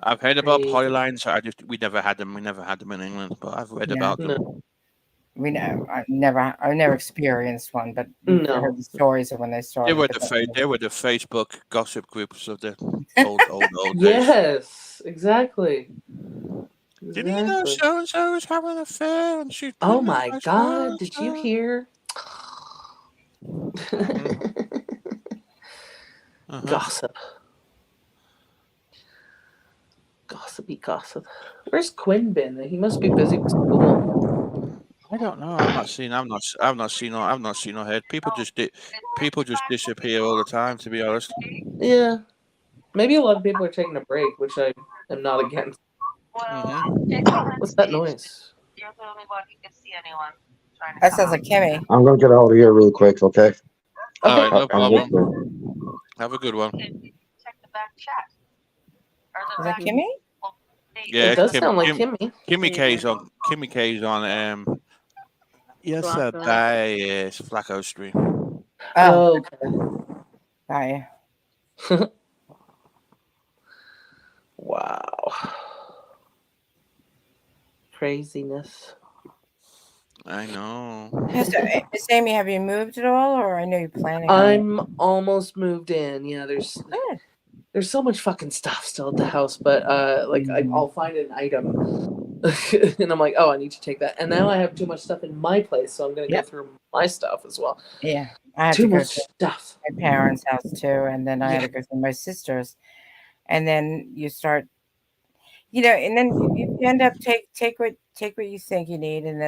I've heard about party lines. We never had them. We never had them in England, but I've read about them.
No.
I've never experienced one, but I heard the stories of when they started.
They were the Facebook gossip groups of the old days.
Yes, exactly.
Did you know so-and-so is having an affair? And
oh my God, did you hear? Gossip. Gossipy gossip. Where's Quinn been? He must be busy with school.
I don't know. I've not seen no head. People just disappear all the time. To be honest.
Yeah. Maybe a lot of people are taking a break, which I am not against. What's that noise?
You're the only one who can see anyone trying to
That
come
sounds
out.
like Kimmy.
I'm going to get out of here real quick, okay?
All right, no
I'm just
problem. Have a good one.
Check the back chat. Or the
Is that
back.
Kimmy?
Yeah,
It does sound like Kimmy.
Kimmy K's on. Kimmy K's on. Yes, sir. That is Flacco Street.
Oh,
okay.
Got you.
Wow. Craziness.
I know.
Miss Amy, have you moved at all, or I know you're planning on
I'm almost moved in. Yeah, there's so much fucking stuff still at the house, but like I'll find an item and I'm like, oh, I need to take that. And now I have too much stuff in my place, so I'm gonna go through my stuff as well.
Yeah, I had
Too
to go
much
to
stuff.
my parents' house too, and then I had to go through my sister's, and then you start, and then you end up take what you think you need, and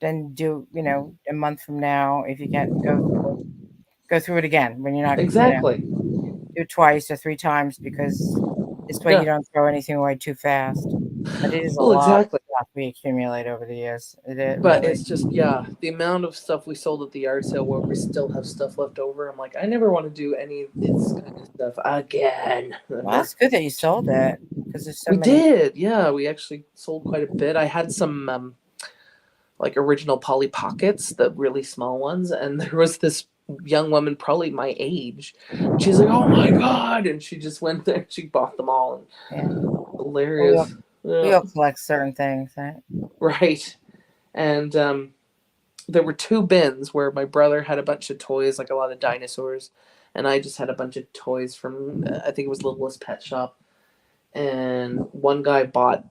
then do a month from now if you can go through it again when you're not
Exactly.
do twice or 3 times, because this way you don't throw anything away too fast. But it is a lot of stuff we accumulate over the years.
But it's just the amount of stuff we sold at the yard sale where we still have stuff left over. I'm like, I never want to do any of this kind of stuff again.
Well, that's good that you sold it, because there's so
we
many.
did, yeah. We actually sold quite a bit. I had some like original Polly Pockets, the really small ones, and there was this young woman, probably my age. She's like, "Oh my god!" And she just went there. She bought them all. And hilarious.
We all collect certain things, right?
Right. And there were 2 bins where my brother had a bunch of toys, like a lot of dinosaurs, and I just had a bunch of toys from I think it was Littlest Pet Shop. And one guy bought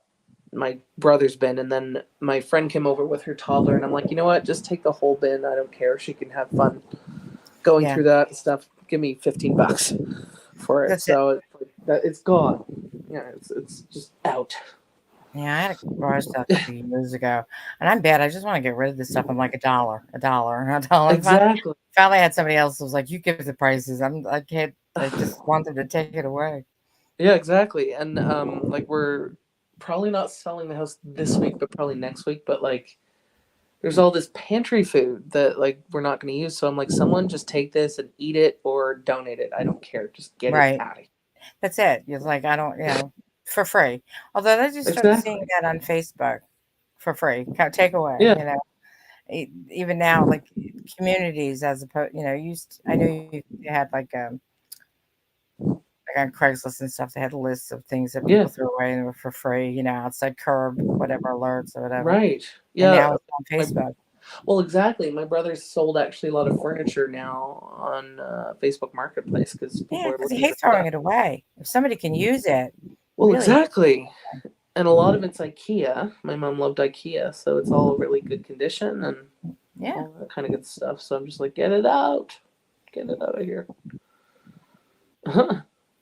my brother's bin, and then my friend came over with her toddler, and I'm like, you know what? Just take the whole bin. I don't care. She can have fun going through that and stuff. Give me $15 for it. It's gone. Yeah, it's just out.
Yeah, I had a garage sale a couple years ago, and I'm bad. I just want to get rid of this stuff. I'm like $1.
Exactly.
Finally, had somebody else who was like, "You give the prices." I can't. I just wanted to take it away.
Yeah, exactly. And like we're probably not selling the house this week, but probably next week. But like, there's all this pantry food that like we're not going to use. So I'm like, someone just take this and eat it or donate it. I don't care. Just get it out of here.
That's it. You're like, I don't, for free. Although I just started seeing that on Facebook for free. Take away.
Yeah.
Even now, like communities, as opposed, I know you had like on Craigslist and stuff, they had lists of things that people threw away and were for free, outside curb, whatever alerts or whatever.
Right. Yeah.
And now it's on Facebook.
Well, exactly. My brother sold actually a lot of furniture now on Facebook Marketplace because
he hates throwing it away. If somebody can use it.
Well, really. Exactly. And a lot of it's IKEA. My mom loved IKEA, so it's all really good condition and all that kind of good stuff. So I'm just like, get it out. Get it out of here.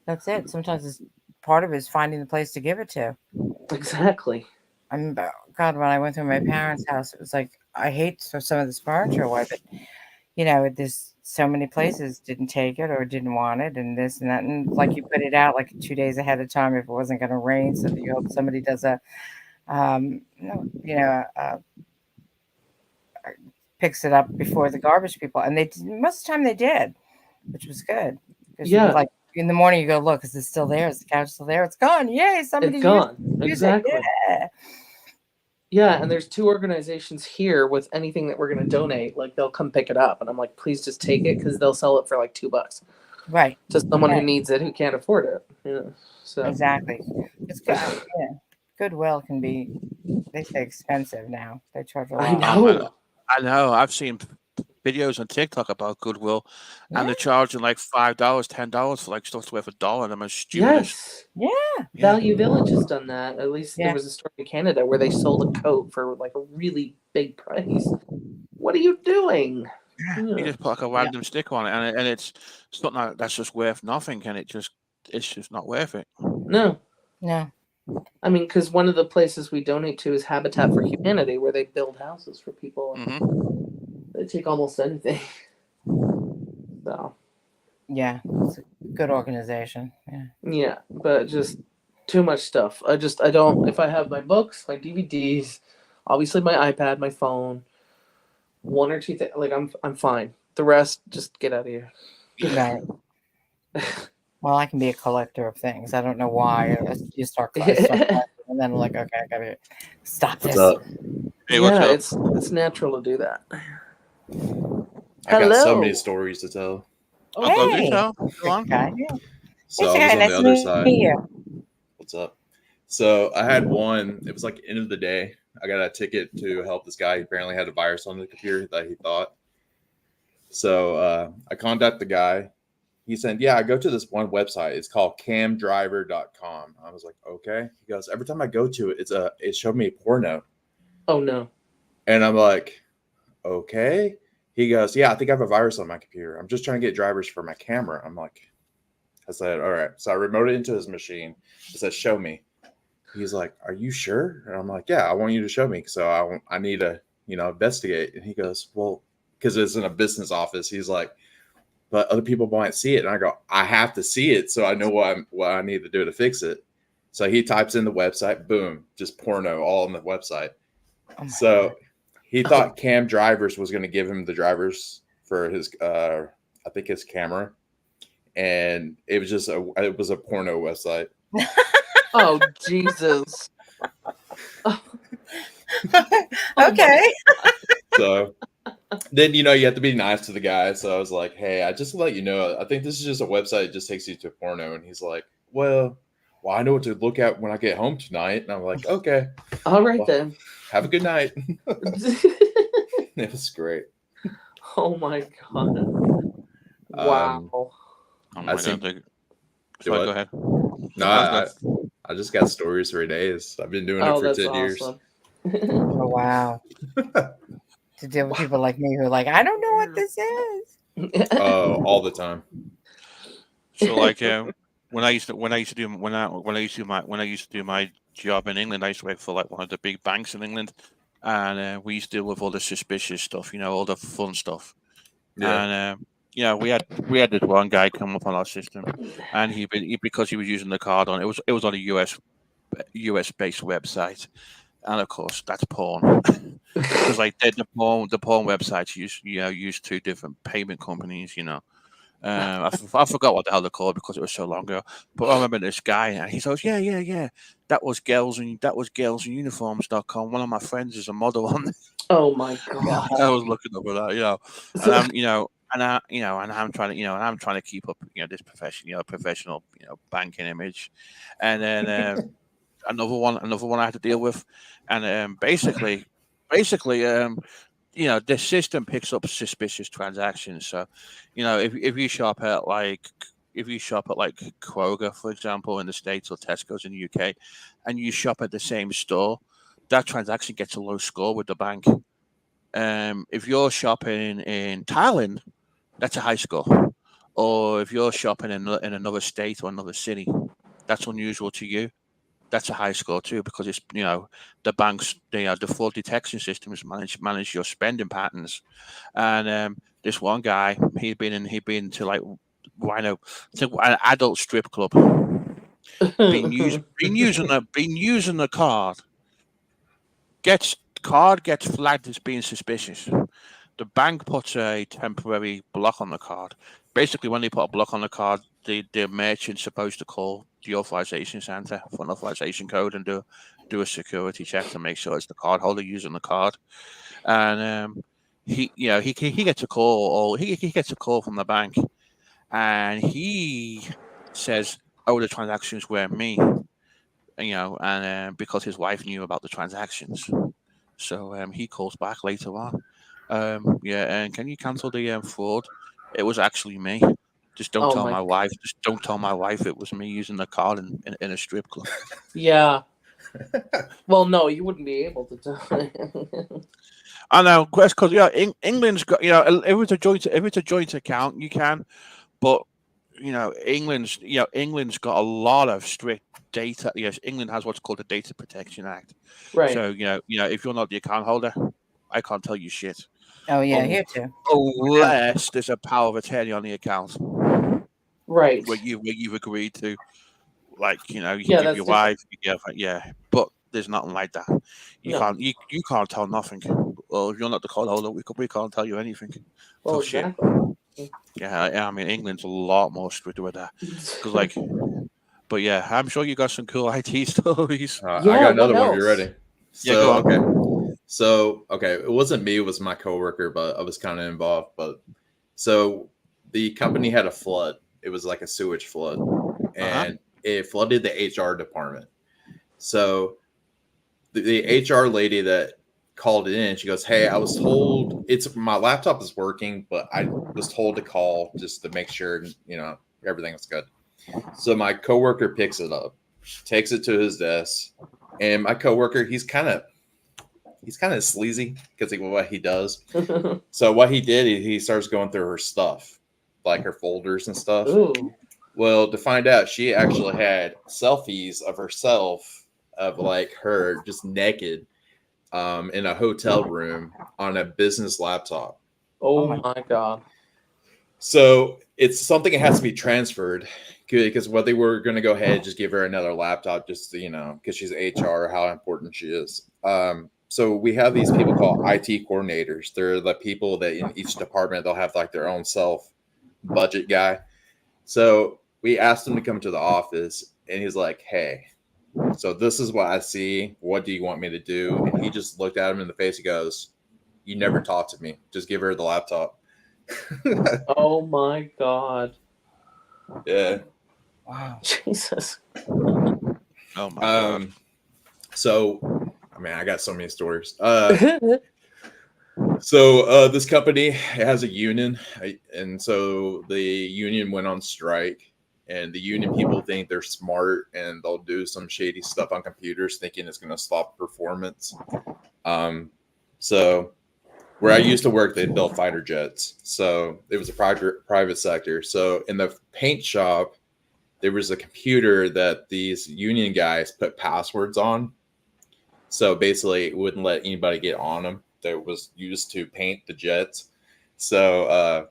That's it. Sometimes part of it is finding the place to give it to.
Exactly.
God, when I went through my parents' house, it was like, I hate to throw some of this furniture away, but there's so many places didn't take it or didn't want it, and this and that, and like you put it out like 2 days ahead of time if it wasn't going to rain, so that you hope somebody does picks it up before the garbage people, and most of the time they did, which was good.
Yeah.
Like in the morning you go look, is it still there? Is the couch still there? It's gone. Yay! Somebody
it's gone.
Used
Exactly.
it.
Yeah, and there's 2 organizations here with anything that we're going to donate. Like they'll come pick it up, and I'm like, please just take it because they'll sell it for like $2.
Right.
To someone who needs it, who can't afford it. So
exactly. It's good. Goodwill can be, they say, expensive now. They charge a lot.
I know. I've seen videos on TikTok about Goodwill, and they're charging like $5, $10 for like stuff worth $1. And I'm stupid.
Yeah.
Value Village has done that. At least there was a store in Canada where they sold a coat for like a really big price. What are you doing?
You just put like a random sticker on it, and it's something that's just worth nothing, and it's just not worth it.
No.
No.
I mean, because one of the places we donate to is Habitat for Humanity, where they build houses for people. They take almost anything. So.
Yeah, it's a good organization. Yeah.
Yeah, but just too much stuff. I don't. If I have my books, my DVDs, obviously my iPad, my phone, one or two things, like I'm fine. The rest, just get out of here.
Right. Well, I can be a collector of things. I don't know why. You start collecting, and then I'm like, okay, I gotta stop this.
What's up?
Hey, what's
Yeah,
up?
it's natural to do that.
I got so
Hello.
many stories to tell.
Oh,
Hey,
go on.
guy.
So
Hey,
I was on
nice
the
to
other
meet
side.
you.
What's up? So I had one. It was like end of the day. I got a ticket to help this guy. He apparently had a virus on the computer that he thought. So I contacted the guy. He said, "Yeah, I go to this one website. It's called camdriver.com." I was like, "Okay." He goes, "Every time I go to it, it showed me a porno."
Oh no.
And I'm like, "Okay." He goes, "Yeah, I think I have a virus on my computer. I'm just trying to get drivers for my camera." I'm like, I said, "All right." So I remoted into his machine. I said, "Show me." He's like, "Are you sure?" And I'm like, "Yeah, I want you to show me. So I need to, investigate." And he goes, "Well, because it's in a business office." He's like, "But other people might see it." And I go, "I have to see it so I know what I need to do to fix it." So he types in the website, boom, just porno all on the website. So he thought Cam Drivers was going to give him the drivers for his, I think his camera, and it was just it was a porno website.
Oh Jesus.
Okay.
So then you have to be nice to the guy. So I was like, "Hey, I just to let you know, I think this is just a website that just takes you to porno." And he's like, well, I know what to look at when I get home tonight. And I'm like, "Okay,
all right then.
Have a good night." It was great.
Oh my god. Wow.
I see.
Sorry, go ahead.
No, I just got stories for days. I've been doing it for 10 years.
Awesome.
Oh wow. To deal with people like me who are like, I don't know what this is.
Oh, all the time.
So like when I used to do my job in England, I used to work for like one of the big banks in England, and we used to deal with all the suspicious stuff, all the fun stuff.
Yeah.
And we had this one guy come up on our system, and because he was using the card on it was on a US based website, and of course that's porn. Because like the porn websites use two different payment companies, I forgot what the hell they're called because it was so long ago. But I remember this guy, and he says, "Yeah, that was girls in uniforms.com. One of my friends is a model on there."
Oh my god!
I was looking up at that, and I'm trying to, and I'm trying to keep up, this professional, banking image, and then another one I had to deal with, and basically, the system picks up suspicious transactions. So, if you shop at like Kroger, for example, in the States, or Tesco's in the UK, and you shop at the same store, that transaction gets a low score with the bank. If you're shopping in Thailand, that's a high score. Or if you're shopping in another state or another city, that's unusual to you, that's a high score too, because it's the banks, the fraud detection systems manage your spending patterns. And this one guy, he'd been to like to an adult strip club, been using the card, gets flagged as being suspicious. The bank puts a temporary block on the card. Basically, when they put a block on the card, the merchant's supposed to call the authorization center for an authorization code and do a security check to make sure it's the card holder using the card. And he gets a call, or he gets a call from the bank, and he says, "Oh, the transactions were me," and because his wife knew about the transactions. So he calls back later on. And can you cancel the fraud? It was actually me. Just don't tell my wife. Just don't tell my wife it was me using the card in a strip club.
Yeah. Well, no, you wouldn't be able to tell.
I know, because England's got if it's a joint account, you can, but England's got a lot of strict data. Yes, England has what's called the Data Protection Act.
Right.
So if you're not the account holder, I can't tell you shit.
Oh yeah, here too.
Unless there's a power of attorney on the account,
Right.
where you've agreed to, like you
Yeah,
can give
that's
your
different.
wife, your girlfriend, but there's nothing like that. You
No.
can't you can't tell nothing. Well, if you're not the card holder, we can't tell you anything.
Well,
Tough shit.
exactly.
Yeah, I mean England's a lot more stricter with that. Because but yeah, I'm sure you got some cool IT stories.
I
Yeah,
got another
what
one if you're
else?
ready.
Yeah, go on.
Okay. So, okay, it wasn't me, it was my coworker, but I was kind of involved. But so the company had a flood. It was like a sewage flood, and it flooded the HR department. So the HR lady that called it in, she goes, "Hey, I was told my laptop is working, but I was told to call just to make sure, everything was good." So my coworker picks it up, takes it to his desk, and my coworker, he's kind of sleazy because of what he does. So what he did, he starts going through her stuff, like her folders and stuff.
Ooh.
Well, to find out, she actually had selfies of herself, of like her just naked, in a hotel room on a business laptop.
Oh my god.
So it's something that has to be transferred, because what they were going to go ahead and just give her another laptop, just because she's HR, how important she is. So we have these people called IT coordinators. They're the people that in each department, they'll have like their own self budget guy. So we asked him to come to the office, and he's like, "Hey, so this is what I see. What do you want me to do?" And he just looked at him in the face. He goes, "You never talk to me. Just give her the laptop."
Oh my god.
Yeah.
Wow.
Jesus.
Oh my god.
So, I mean, I got so many stories. So this company has a union, and so the union went on strike, and the union people think they're smart and they'll do some shady stuff on computers, thinking it's going to stop performance. So where I used to work, they built fighter jets, so it was a private sector. So in the paint shop, there was a computer that these union guys put passwords on. So basically, it wouldn't let anybody get on them. That was used to paint the jets. So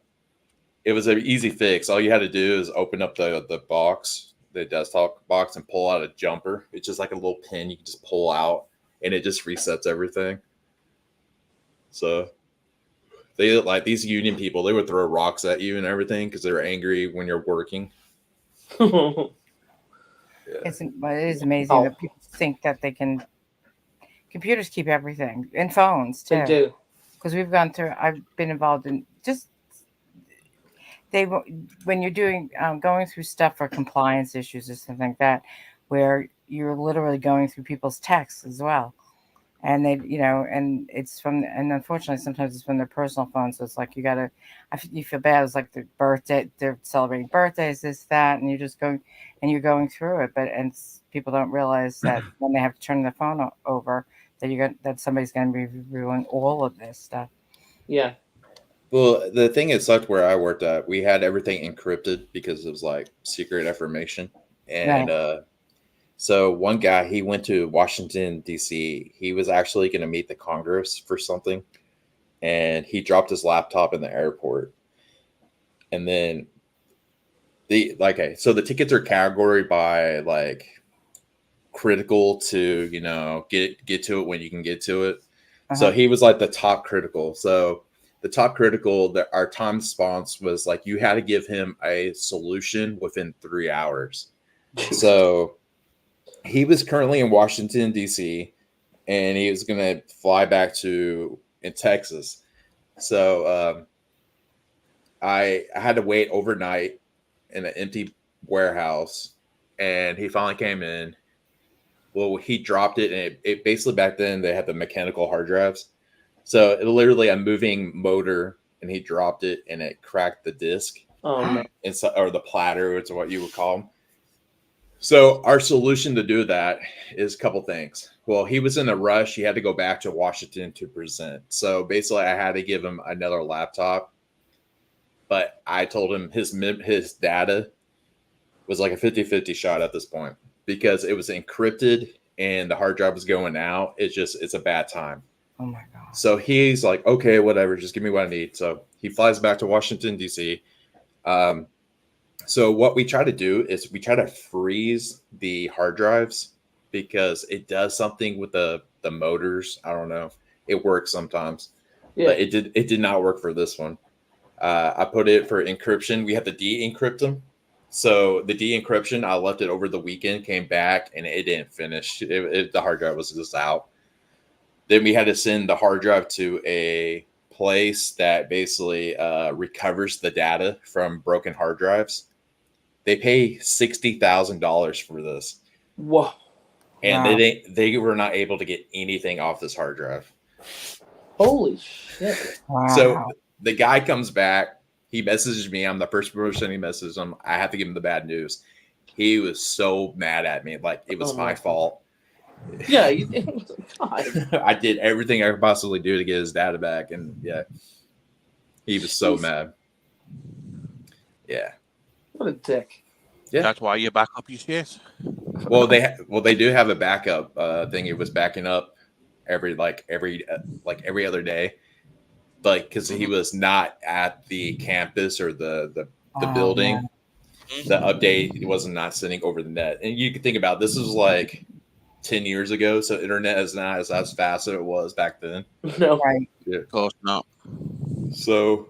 it was an easy fix. All you had to do is open up the box, the desktop box, and pull out a jumper. It's just like a little pin you can just pull out, and it just resets everything. So they, like, these union people, they would throw rocks at you and everything because they're angry when you're working.
It is amazing that people think that they can. Computers keep everything, and phones too.
They do.
Because we've gone through. I've been involved in just when you're doing going through stuff for compliance issues or something like that, where you're literally going through people's texts as well, and they and it's and unfortunately sometimes it's from their personal phone, so it's like you feel bad. It's like their birthday, they're celebrating birthdays, this, that, and you're going through it, people don't realize that when they have to turn their phone over, that somebody's going to be reviewing all of this stuff.
Yeah.
Well, the thing it sucked where I worked at, we had everything encrypted because it was like secret information. And so one guy, he went to Washington, D.C. He was actually going to meet the Congress for something. And he dropped his laptop in the airport. And then so the tickets are categorized by like critical to, get to it when you can get to it. So he was like the top critical. So the top critical, that our time response was like, you had to give him a solution within 3 hours. So he was currently in Washington, D.C., and he was going to fly back in Texas. So I had to wait overnight in an empty warehouse, and he finally came in. Well, he dropped it, and it basically, back then they had the mechanical hard drives. So it literally a moving motor, and he dropped it, and it cracked the disc.
Oh no!
Or the platter, it's what you would call them. So our solution to do that is a couple things. Well, he was in a rush. He had to go back to Washington to present. So basically, I had to give him another laptop. But I told him his data was like a 50-50 shot at this point because it was encrypted and the hard drive was going out. It's a bad time.
Oh my God.
So he's like, okay, whatever, just give me what I need. So he flies back to Washington, D.C. So what we try to do is we try to freeze the hard drives because it does something with the motors. I don't know. It works sometimes. Yeah. But it did not work for this one. I put it for encryption. We had to de-encrypt them. So the de-encryption, I left it over the weekend, came back, and it didn't finish. The hard drive was just out. Then we had to send the hard drive to a place that basically recovers the data from broken hard drives. They pay $60,000 for this.
Whoa!
And they were not able to get anything off this hard drive.
Holy shit!
Wow.
So the guy comes back. He messages me. I'm the first person he messages him. I have to give him the bad news. He was so mad at me, like it was my fault.
Yeah, God.
I did everything I could possibly do to get his data back, and yeah, he was so mad. Yeah,
what a dick.
Yeah, that's why you back up your shit.
Well, they do have a backup thing. It was backing up every other day, like because he was not at the campus or the building. Man. The update was not sending over the net, and you can think about this was like 10 years ago, so internet is not as fast as it was back then.
No,
right?
Yeah,
of course not.
So,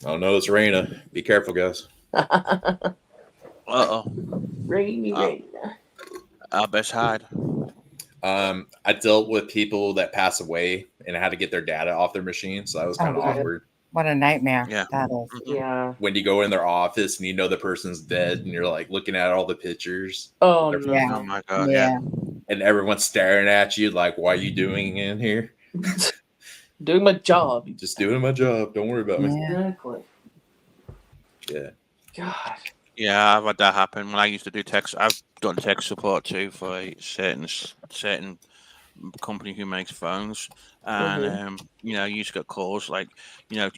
oh no, it's Raina. Be careful, guys.
Raina.
I best hide.
I dealt with people that pass away and I had to get their data off their machine, so that was kind of awkward.
What a nightmare.
Yeah.
That is.
Yeah.
When you go in their office and you know the person's dead and you're like looking at all the pictures.
Oh no.
Yeah.
Oh my God.
Yeah.
And everyone's staring at you like, why are you doing in here?
Doing my job.
Just doing my job. Don't worry about me.
Exactly.
Yeah.
God.
Yeah, I've had that happen when I used to do text. I've done tech support too for a certain company who makes phones, and you used to get calls like, you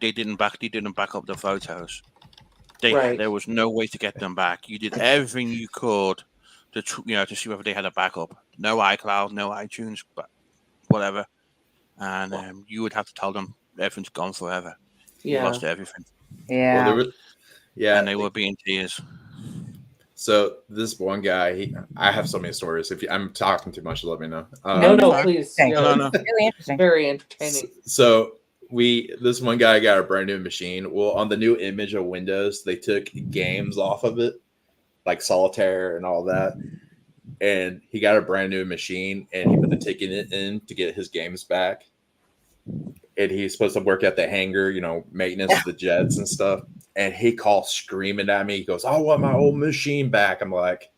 they didn't back up the photos. There was no way to get them back. You did everything you could to see whether they had a backup. No iCloud, no iTunes, but whatever, and you would have to tell them everything's gone forever.
Yeah.
You lost everything.
Yeah.
Well,
and they would be in tears.
So this one guy, I have so many stories. If I'm talking too much, let me know.
No, please.
No.
Really interesting.
Very entertaining.
So this one guy got a brand new machine. Well, on the new image of Windows, they took games off of it, like Solitaire and all that. And he got a brand new machine, and he put the ticket in to get his games back. And he's supposed to work at the hangar, maintenance of the jets and stuff. And he calls screaming at me. He goes, I want my old machine back. I'm like,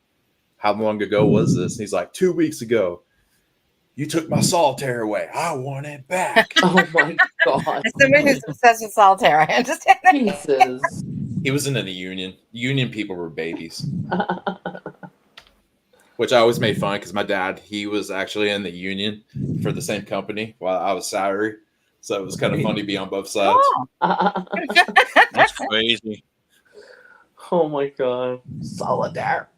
how long ago was this? And he's like, 2 weeks ago. You took my Solitaire away. I want it back.
Oh my God.
As somebody who's obsessed with solitaire, I understand that.
Jesus.
He was in the union. Union people were babies. Which I always made fun because my dad, he was actually in the union for the same company while I was salary. So it was kind of funny to be on both sides.
Oh.
That's crazy.
Oh my God. Solitaire.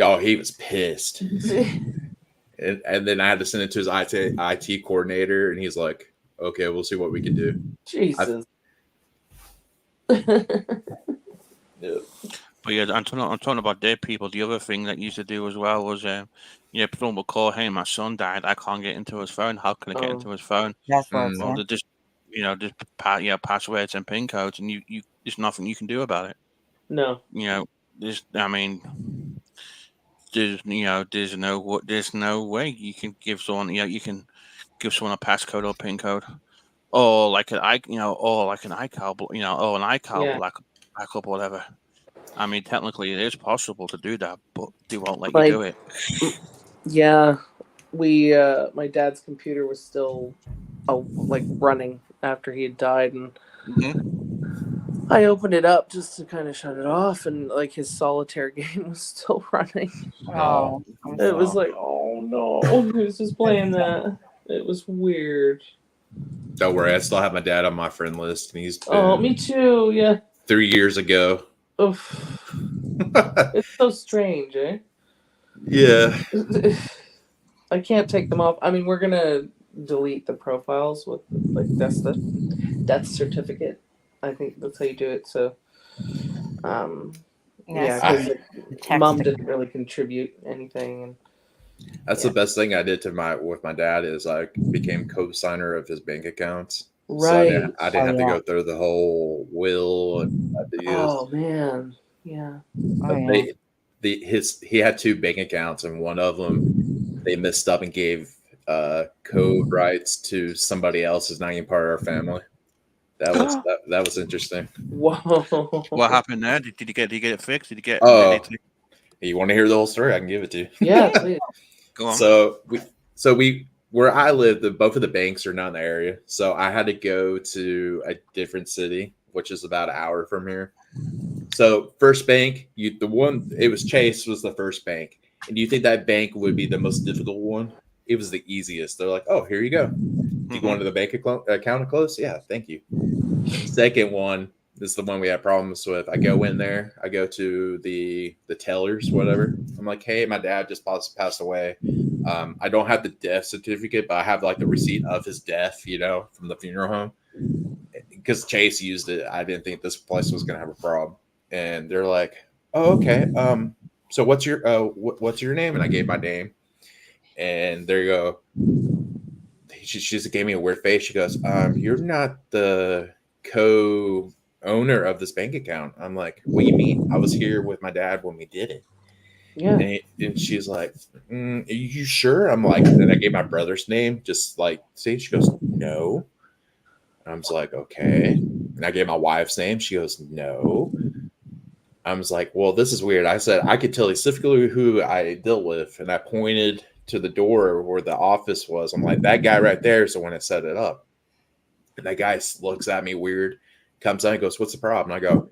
Oh, he was pissed. And then I had to send it to his IT coordinator, and he's like, okay, we'll see what we can do.
Jesus.
Yeah.
But yeah, I'm talking about dead people. The other thing that used to do as well was, people would call, hey, my son died. I can't get into his phone. How can I get into his phone?
That's what
Well, they're just, passwords and PIN codes, and you there's nothing you can do about it.
No.
There's no way you can give someone, you can give someone a passcode or PIN code, or like an iCloud, or an iCloud backup, whatever. I mean, technically, it is possible to do that, but they won't let you do it.
Yeah, my dad's computer was still running after he had died, and I opened it up just to kind of shut it off, and like his solitaire game was still running.
Oh,
It was like, oh no, he was just playing that. It was weird.
Don't worry, I still have my dad on my friend list, and he's
Oh, me too. Yeah.
3 years ago.
Oof. It's so strange, eh?
Yeah.
I can't take them off. I mean, we're gonna delete the profiles with like that's the death certificate. I think that's how you do it. So, yeah, because mom didn't really contribute anything, and
that's the best thing I did with my dad is I became co-signer of his bank accounts.
Right.
So I didn't have to go through the whole will and
oh man, yeah.
But he had 2 bank accounts, and one of them they messed up and gave code rights to somebody else who's not even part of our family. That was interesting.
Whoa!
What happened there? Did you get it fixed? Did you get?
Oh, you want to hear the whole story? I can give it to you.
Yeah, please.
Go on.
So we where I live, both of the banks are not in the area, so I had to go to a different city, which is about an hour from here. So first bank, it was Chase was the first bank, and do you think that bank would be the most difficult one? It was the easiest. They're like, oh, here you go. Do you go into the bank account close? Yeah, thank you. Second one is the one we had problems with. I go in there. I go to the tellers, whatever. I'm like, hey, my dad just passed away. I don't have the death certificate, but I have like the receipt of his death, from the funeral home. Because Chase used it, I didn't think this place was going to have a problem. And they're like, oh, okay. So what's your name? And I gave my name. And there you go. She just gave me a weird face. She goes, you're not the co-owner of this bank account. I'm like, what do you mean? I was here with my dad when we did it.
Yeah.
And she's like, are you sure? I'm like, and I gave my brother's name, just like, see? She goes, no. I was like, okay. And I gave my wife's name. She goes, no. I was like, well, this is weird. I said, I could tell you specifically who I dealt with. And I pointed to the door where the office was. I'm like, that guy right there is the one that set it up. And that guy looks at me weird, comes out and goes, what's the problem? And I go,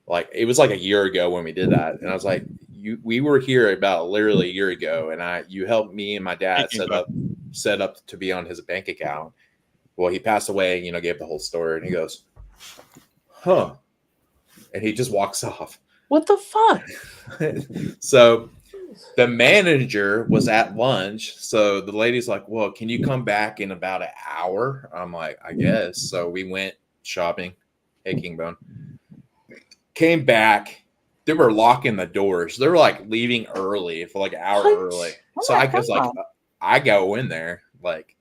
like, it was like a year ago when we did that. And I was like, we were here about literally a year ago. And you helped me and my dad set up to be on his bank account. Well, he passed away, gave the whole story. And he goes, huh. And he just walks off.
What the fuck?
So the manager was at lunch. So the lady's like, well, can you come back in about an hour? I'm like, I guess. So we went shopping. Hey, Kingbone. Came back. They were locking the doors. They were like leaving early for like an hour early. So I was like, I go in there like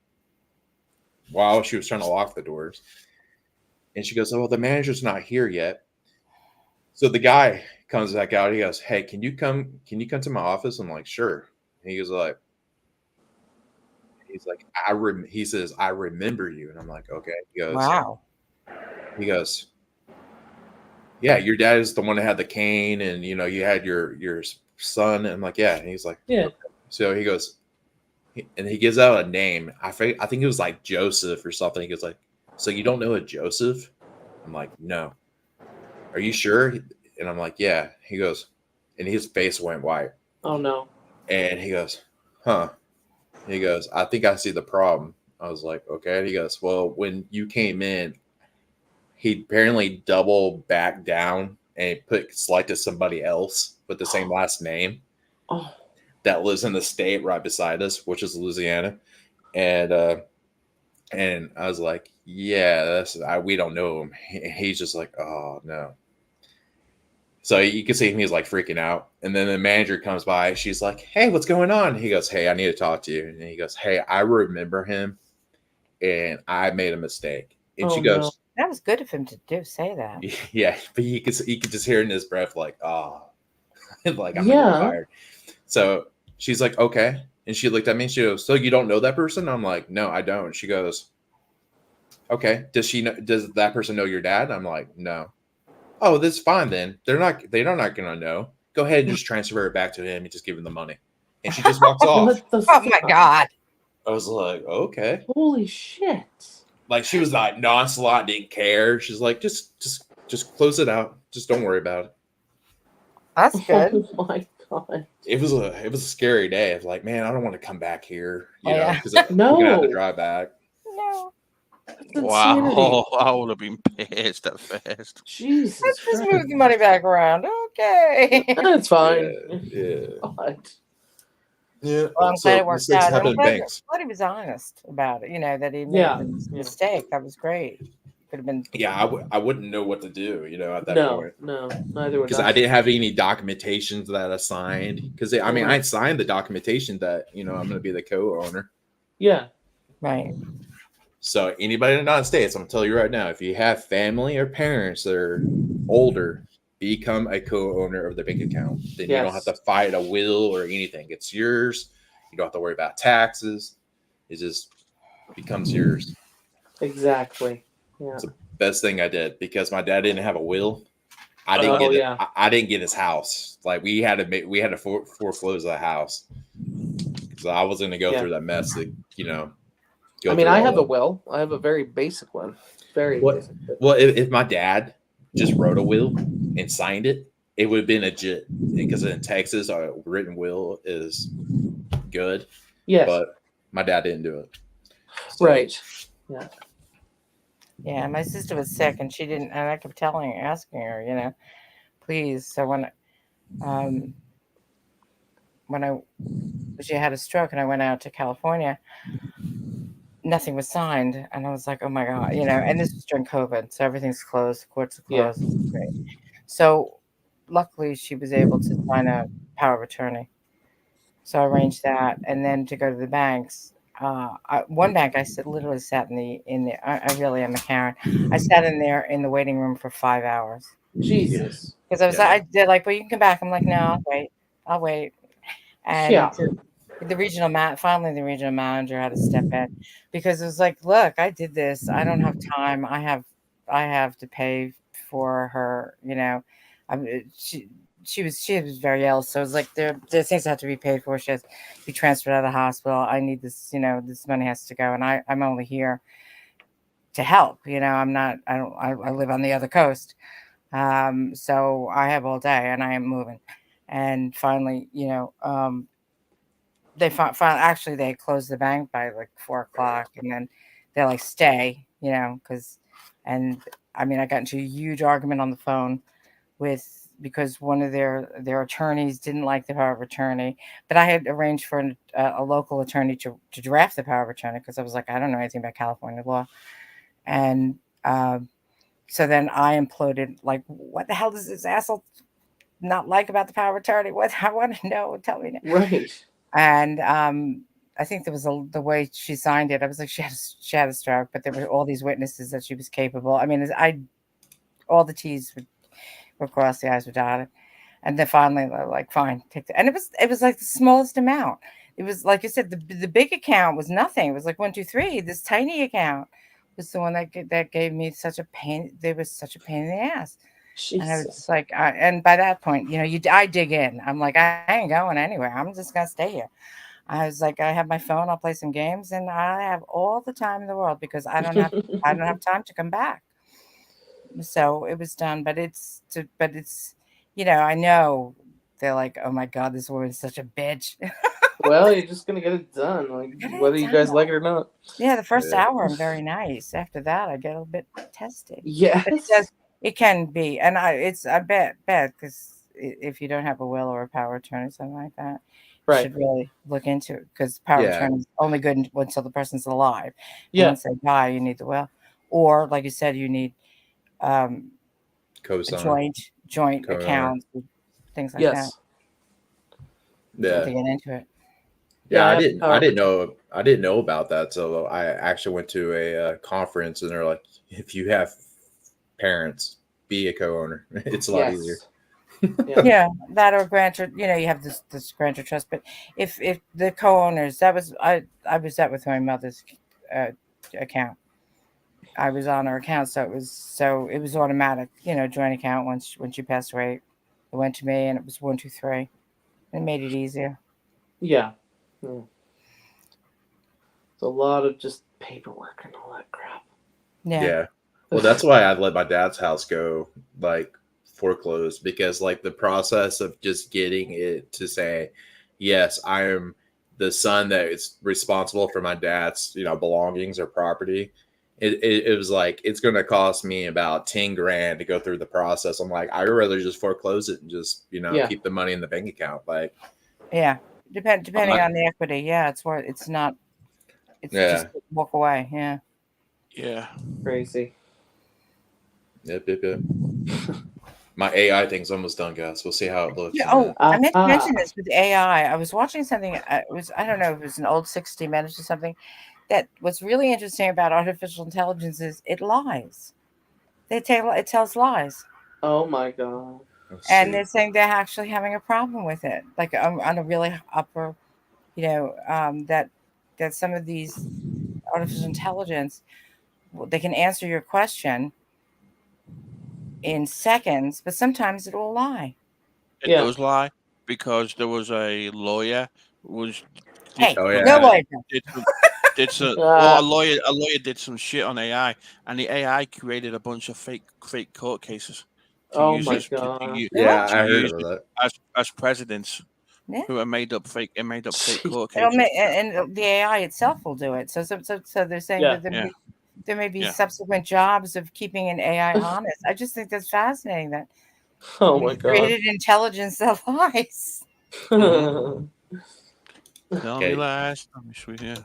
while she was trying to lock the doors. And she goes, oh, well, the manager's not here yet. So the guy comes back out. He goes, hey, can you come to my office? I'm like, sure. And he like, he says, I remember you. And I'm like, okay. He goes,
wow.
He goes, yeah, your dad is the one that had the cane and, you had your son. And I'm like, yeah. And he's like,
yeah.
So he goes, and he gives out a name. I think it was like Joseph or something. He goes like, so you don't know a Joseph? I'm like, no. Are you sure? And I'm like, yeah. He goes, and his face went white.
Oh, no.
And he goes, huh. He goes, I think I see the problem. I was like, okay. And he goes, well, when you came in, he apparently doubled back down and selected somebody else with the same last name that lives in the state right beside us, which is Louisiana. And I was like, yeah, we don't know him. He's just like, oh, no. So you can see him, he's like freaking out. And then the manager comes by. She's like, hey, what's going on? He goes, hey, I need to talk to you. And he goes, hey, I remember him and I made a mistake. And she goes,
no. That was good of him to say that.
Yeah, but you could just hear in his breath, like, oh, like I'm fired. So she's like, okay. And she looked at me and she goes, so you don't know that person? I'm like, no, I don't. She goes, okay. Does that person know your dad? I'm like, no. Oh, that's fine then. They're not gonna know. Go ahead and just transfer it back to him and just give him the money. And she just walks off.
Oh my God.
I was like, okay.
Holy shit.
Like she was like nonchalant, didn't care. She's like, just just close it out. Just don't worry about it.
That's good.
Oh my god.
It was a scary day. I was like, man, I don't want to come back here, you
Oh,
know,
yeah.
because we're gonna have to
No.
drive back.
No.
That's insanity.
Wow, I would have been pissed at first.
Jesus
Let's just
Christ.
move the money back around. Okay.
That's fine.
Yeah.
God.
Yeah.
Well, I'm glad
So
it worked
mistakes
out.
happen
I'm
in
glad,
banks.
glad he was honest about it. You know, that he made
Yeah.
the
Yeah.
mistake. That was great. Could have been.
Yeah, I wouldn't know what to do, you know, at that
No,
point.
no, neither would
Because I didn't have any documentations that I signed. Because I mean, I signed the documentation that, you know, I'm going to be the co-owner.
Yeah.
Right.
So anybody in the United States, I'm going to tell you right now, if you have family or parents that are older, become a co-owner of the bank account. Then you don't have to fight a will or anything. It's yours. You don't have to worry about taxes. It just becomes yours.
Exactly. Yeah.
It's the best thing I did because my dad didn't have a will. I didn't get it. I didn't get his house. Like we had to foreclose the house. So I was going to go through that mess to, you know.
I mean, I have a will. I have a very basic one. Very basic.
Well, if my dad just wrote a will and signed it, it would have been legit because in Texas, a written will is good.
Yes.
But my dad didn't do it. So,
right. Yeah.
Yeah, my sister was sick, and she didn't. And I kept asking her, you know, please. So when she had a stroke, and I went out to California, nothing was signed, and I was like, oh my god, you know. And this was during COVID, so everything's closed, courts are closed. Yeah. Great. So luckily, she was able to sign a power of attorney. So I arranged that, and then to go to the banks. One bank, I literally sat in the. I really am a Karen. I sat in there in the waiting room for 5 hours.
Jesus.
Because they're like, well, you can come back. I'm like, no, I'll wait. And the regional finally the regional manager had to step in because it was like, look, I did this. I don't have time. I have to pay for her. You know, she was very ill, so it was like there things that have to be paid for. She has to be transferred out of the hospital. I need this, you know, this money has to go, and I'm only here to help. You know, I live on the other coast, so I have all day, and I am moving. And finally, you know, they actually they closed the bank by like 4 o'clock, and then they're like, stay, you know, and I mean, I got into a huge argument on the phone because one of their attorneys didn't like the power of attorney, but I had arranged for a local attorney to draft the power of attorney because I was like, I don't know anything about California law. And so then I imploded, like, what the hell does this asshole not like about the power of attorney? What I want to know, tell me now.
Right.
And I think there was the way she signed it. I was like, she had a stroke, but there were all these witnesses that she was capable. I mean, all the T's were crossed, the I's were dotted, and then finally, they're like, fine, take it. And it was like the smallest amount. It was like you said, the big account was nothing. It was like 1, 2, 3. This tiny account was the one that gave me such a pain. There was such a pain in the ass. Jesus. And I was like, and by that point, you know, I dig in. I'm like, I ain't going anywhere. I'm just gonna stay here. I was like, I have my phone. I'll play some games, and I have all the time in the world because I don't have time to come back. So it was done, but it's, you know, I know they're like, oh my god, this woman's such a bitch.
Well, you're just gonna get it done, like whether you guys like it or not.
Yeah, the first hour I'm very nice. After that, I get a bit testy.
Yes,
but it can be, and I bet because if you don't have a will or a power of attorney, something like that, you should really look into it because power of attorney is only good until the person's alive. And once they die, you need the will, or like you said, you need joint accounts, things like that.
Yeah,
to get into it.
Yeah, I didn't know about that. So I actually went to a conference, and they're like, if you have parents, be a co-owner. It's a lot easier.
Yeah, that or grantor. You know, you have this grantor trust, but if the co-owners, I was that with my mother's account. I was on her account, so it was automatic. You know, joint account. When she passed away, it went to me, and it was 1, 2, 3. It made it easier.
Yeah. It's a lot of just paperwork and all that crap.
Yeah.
Well, that's why I let my dad's house go like foreclosed, because like the process of just getting it to say, yes, I am the son that is responsible for my dad's, belongings or property. It was like, it's going to cost me about 10 grand to go through the process. I'm like, I'd rather just foreclose it and just,
Yeah.
keep the money in the bank account. Like,
Yeah. Depending
like-
on the equity. Yeah. It's where it's not, it's
Yeah.
just walk away. Yeah.
Yeah.
Crazy.
Yep. My AI thing's almost done, guys. We'll see how it looks.
Yeah.
and
Oh,
then-
I meant to mention this with AI. I was watching something. It was, I don't know if it was an old 60 Minutes or something. That what's really interesting about artificial intelligence is it lies. It tells lies.
Oh my god.
Let's
And
see.
they're saying they're actually having a problem with it, like on a really upper, that some of these artificial intelligence, they can answer your question in seconds, but sometimes it will lie.
It
Yeah.
does lie, because there was a lawyer was
Hey,
Oh, yeah.
no lawyer.
did some
Ah.
a lawyer did some shit on AI, and the AI created a bunch of fake court cases to
Oh
use
my
as
god.
Yeah,
to
I heard
use
of that.
as presidents
Yeah.
who are made up fake court
It'll
cases.
and the AI itself will do it. So they're saying
Yeah.
that
Yeah.
there may be
Yeah.
subsequent jobs of keeping an AI honest. I just think that's fascinating that
Oh my
you've
god.
created intelligence that lies.
Tell me
Okay.
lies. Tell me sweet. Yeah.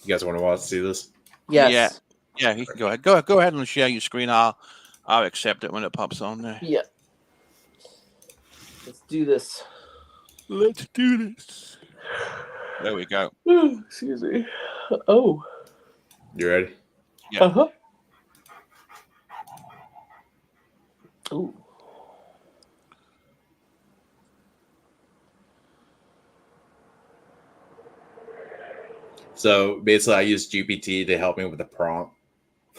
You guys want to see this?
Yes.
Yeah. You can go ahead. Go ahead and share your screen. I'll accept it when it pops on there.
Yeah. Let's do this.
Let's do this. There we go.
Excuse me. Oh.
You ready?
Yeah.
Uh-huh. Ooh.
So basically, I use GPT to help me with the prompt.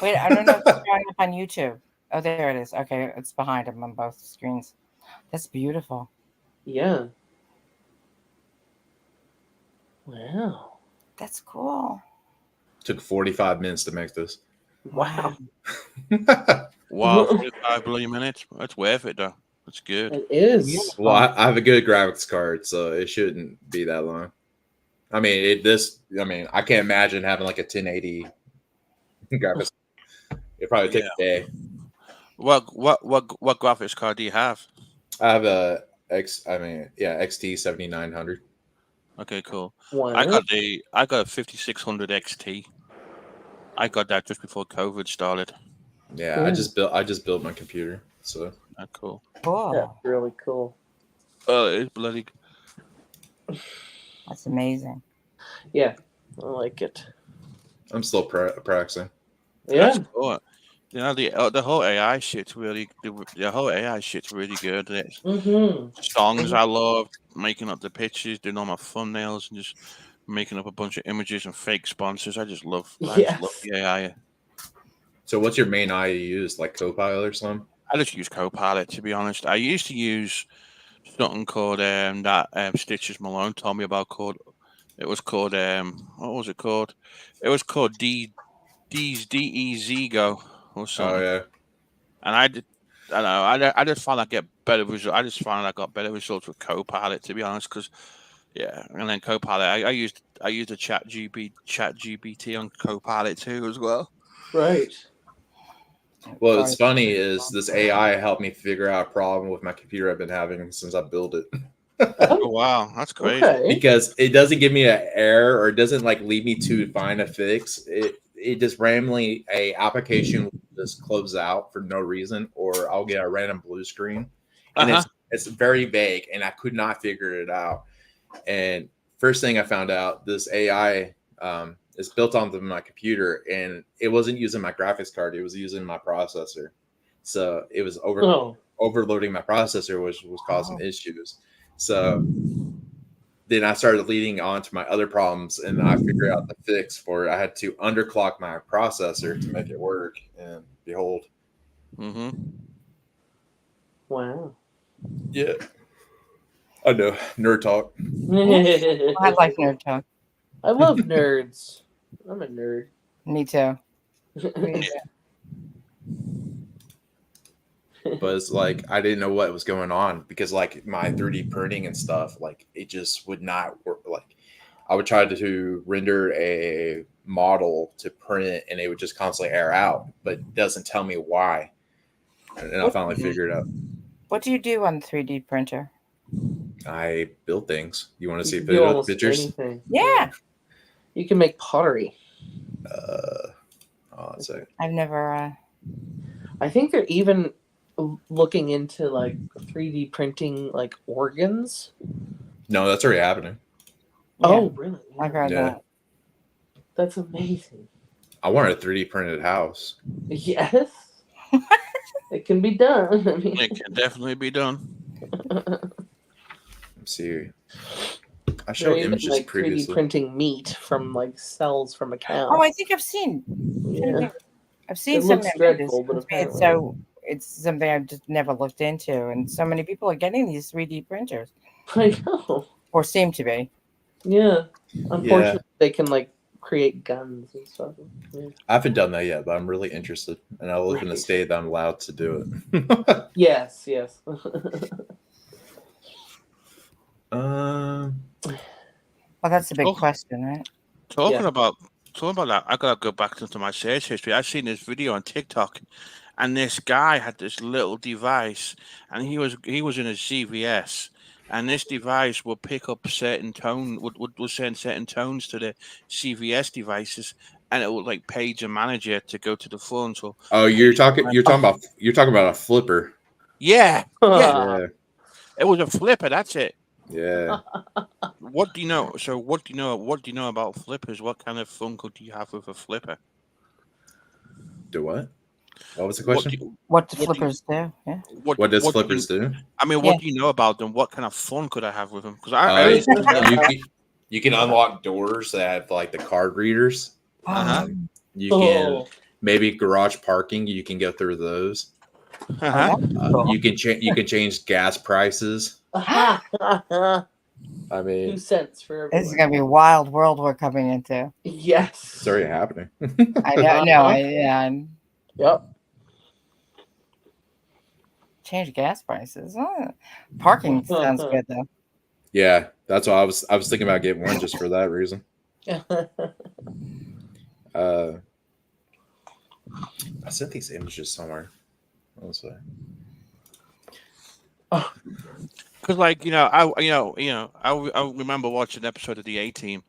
Wait, I don't know if it's showing up on YouTube. Oh, there it is. Okay, it's behind him on both screens. That's beautiful.
Yeah. Wow.
That's cool.
Took 45 minutes to make this.
Wow.
Wow, 45 bloody minutes. That's worth it, though. That's good.
It is.
Well, I have a good graphics card, so it shouldn't be that long. I mean, I can't imagine having like a 1080 graphics. It probably take a day.
What graphics card do you have?
I have a XT 7900.
Okay, cool.
Wow.
I got a 5600 XT. I got that just before COVID started.
Yeah,
Ooh.
I just built my computer. So
Cool.
Cool.
That's really cool.
Oh, it's bloody.
That's amazing.
Yeah. I like it.
I'm still practicing.
Yeah.
That's cool. You know, the whole AI shit's really really good. It's
Mm-hmm.
songs I love, making up the pictures, doing all my thumbnails, and just making up a bunch of images and fake sponsors. I just love the AI.
So what's your main AI you use? Like Copilot or something?
I just use Copilot, to be honest. I used to use something called that Stitches Malone told me about called. It was called what was it called? It was called DEZ Go or something.
Oh yeah.
And I just found I get better results. I just found I got better results with Copilot, to be honest, because and then Copilot, I used a chat GPT on Copilot too as well.
Right.
Well, what's funny is this AI helped me figure out a problem with my computer I've been having since I built it.
Oh wow, that's crazy.
Okay.
Because it doesn't give me an error or it doesn't like lead me to find a fix. It just randomly a application will just close out for no reason, or I'll get a random blue screen, and it's very vague, and I could not figure it out. And first thing I found out, this AI is built onto my computer, and it wasn't using my graphics card; it was using my processor. So it was overloading my processor, which was causing issues. So then I started leading on to my other problems, and I figured out the fix for it. I had to underclock my processor to make it work, and behold.
Mm-hmm.
Wow.
Yeah. I know. Nerd talk.
I like nerd talk.
I love nerds. I'm a nerd.
Me too.
but it's like I didn't know what was going on because like my 3D printing and stuff, like it just would not work. Like I would try to render a model to print it, and it would just constantly air out, but it doesn't tell me why. And I finally figured it out.
What do you do on the 3D printer?
I build things. You want to see
You can do almost
pictures?
anything.
Yeah.
You can make pottery.
Let's see.
I've never.
I think they're even looking into like 3D printing like organs.
No, that's already happening.
Oh, really?
I've heard that.
That's amazing.
I wanted a 3D printed house.
Yes. It can be done. I mean,
It can definitely be done.
Let's see. I showed images
like
previously.
3D printing meat from like cells from a cow.
Oh, I think I've seen.
Yeah.
I've seen
It
some
looks
images.
dreadful, but apparently.
It's something I've just never looked into, and so many people are getting these 3D printers.
I know.
Or seem to be.
Yeah. Unfortunately, they can like create guns and stuff. Yeah.
I haven't done that yet, but I'm really interested, and I live in a state that I'm allowed to do it.
Yes.
Well, that's a big question, right?
Talking about that, I gotta go back into my search history. I've seen this video on TikTok, and this guy had this little device, and he was in a CVS, and this device would pick up certain would send certain tones to the CVS devices, and it would like page a manager to go to the phone. So
you're talking about a flipper.
Yeah.
Yeah.
It was a flipper. That's it.
Yeah.
What do you know? So what do you know about flippers? What kind of fun could you have with a flipper?
Do what? What was the question?
What do flippers do? Yeah.
What does flippers do?
I mean, what do you know about them? What kind of fun could I have with them? Because
you can unlock doors that have like the card readers. You can maybe garage parking. You can go through those. You can change gas prices. I mean,
2 cents for everyone.
This is gonna be a wild world we're coming into.
Yes.
It's already happening.
I know.
Yep.
Change gas prices. Parking sounds good though.
Yeah, that's why I was thinking about getting one just for that reason. I sent these images somewhere. Let's see.
Because, like, I remember watching an episode of the A-Team,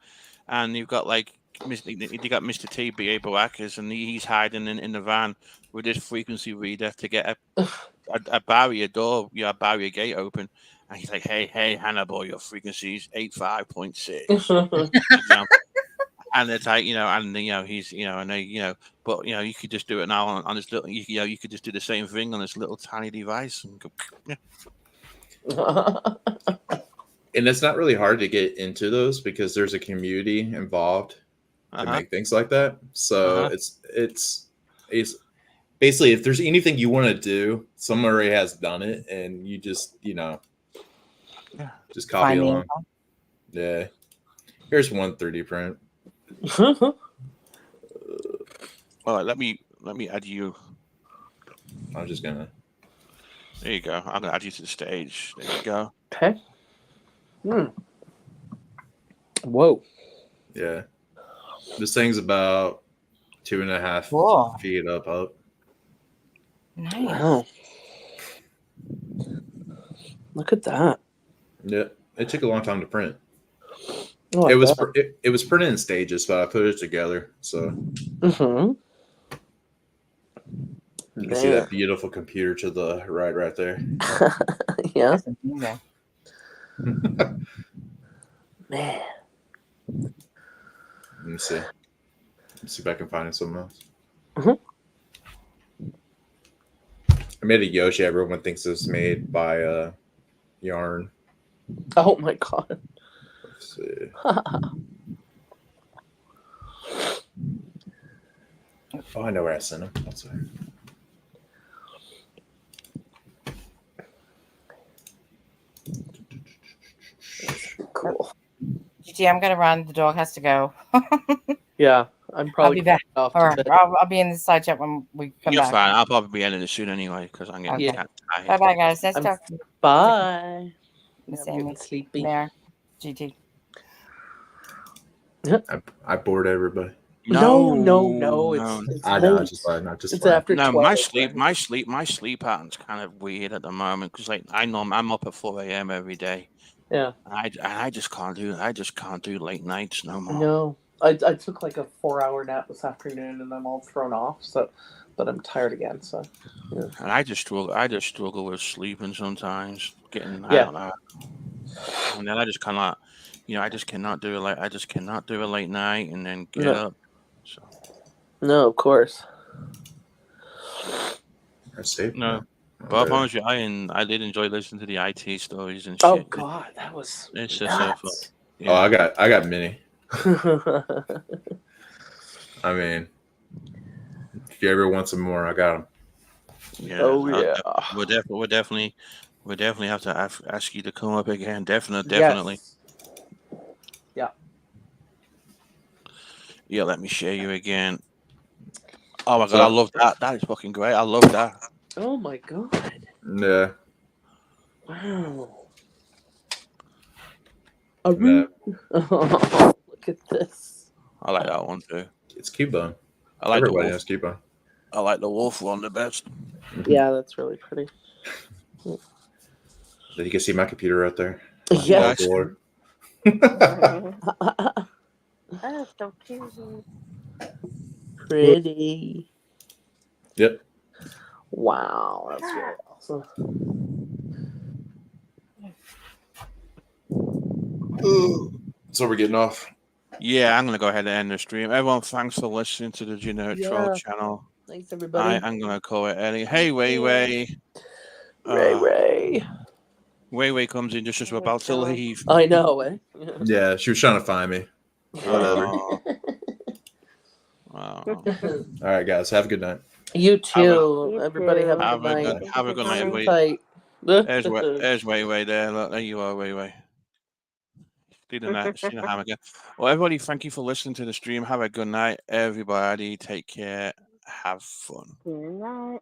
and you've got like you got Mr. T, B.A. Boakis, and he's hiding in the van with this frequency reader to get a barrier door, a barrier gate open, and he's like, "Hey, Hannibal, your frequency is 85.6." And it's like, he's, and they, but you could just do it now on this little, you could just do the same thing on this little tiny device and go,
And it's not really hard to get into those because there's a community involved to make things like that. So it's basically, if there's anything you want to do, someone already has done it, and you just just copy along. Yeah. Here's one 3D print.
All right, let me add you.
I'm just gonna.
There you go. I'm gonna add you to the stage. There you go.
Okay. Whoa.
Yeah. This thing's about 2.5 feet up.
Nice.
Wow. Look at that.
Yeah. It took a long time to print.
Oh,
it was printed in stages, but I put it together. So you can see that beautiful computer to the right there.
Yeah. Man.
Let me see. Let's see if I can find something else. I made a Yoshi. Everyone thinks it's made by yarn.
Oh my god.
Let's see. Oh, I know where I sent him. Let's see.
Cool.
GT, I'm gonna run. The dog has to go.
Yeah. I'm
I'll
probably
be back,
off to
or
bed.
I'll be in the side chat when we come
You're
back.
fine. I'll probably be ending it soon anyway because I'm getting
Okay.
tired.
Bye bye, guys. Nice
I'm
talking.
bye.
Miss
I'm getting
Amy,
sleepy.
Mayor, GT.
I bored everybody.
No. It's
I know.
late.
I just playing. I just
It's
playing.
after
No,
12.
my sleep pattern's kind of weird at the moment because like I know I'm up at 4 a.m. every day.
Yeah.
I just can't do late nights no more.
No. I took like a 4-hour nap this afternoon and I'm all thrown off. So, but I'm tired again. So, yeah.
And I just struggle with sleeping sometimes. I
Yeah.
don't know. And then I just cannot, I just cannot do a late night and then get
No.
up. So
No, of course.
I saved.
no.
No.
But I promise you, I did enjoy listening to the IT stories and
Oh
shit.
God, that was
It's just so fun.
nuts.
Oh,
Yeah.
I got mini. I mean, if you ever want some more, I got them.
Yeah.
Oh yeah.
We'll definitely have to ask you to come up again. Definitely.
Yes. Yeah.
Yeah. Let me share you again. Oh my
What's
god, I
up?
love that. That is fucking great. I love that.
Oh my God.
Yeah.
Wow.
Yeah.
Oh, look at this.
I like that one too.
It's Cubone.
I like
Everybody
the
has
wolf.
Cubone.
I like the wolf one the best.
Yeah, that's really pretty.
You can see my computer right there.
Yes.
That's so cute.
Pretty.
Yep.
Wow, that's really awesome.
So we're getting off.
Yeah, I'm gonna go ahead and end the stream. Everyone, thanks for listening to the Generic Troll
Yeah.
channel.
Thanks, everybody.
I'm gonna call it Eddie. Hey, Way.
Ray.
Way comes in just as we're about to leave.
I know, eh?
Yeah, she was trying to find me. Whatever. All right, guys. Have a good night.
You too. Everybody have a good night.
Have a good night, everybody.
Tight.
There's Way there. Look, there you are, Way. See the ham again. Well, everybody, thank you for listening to the stream. Have a good night, everybody. Take care. Have fun.
Good night.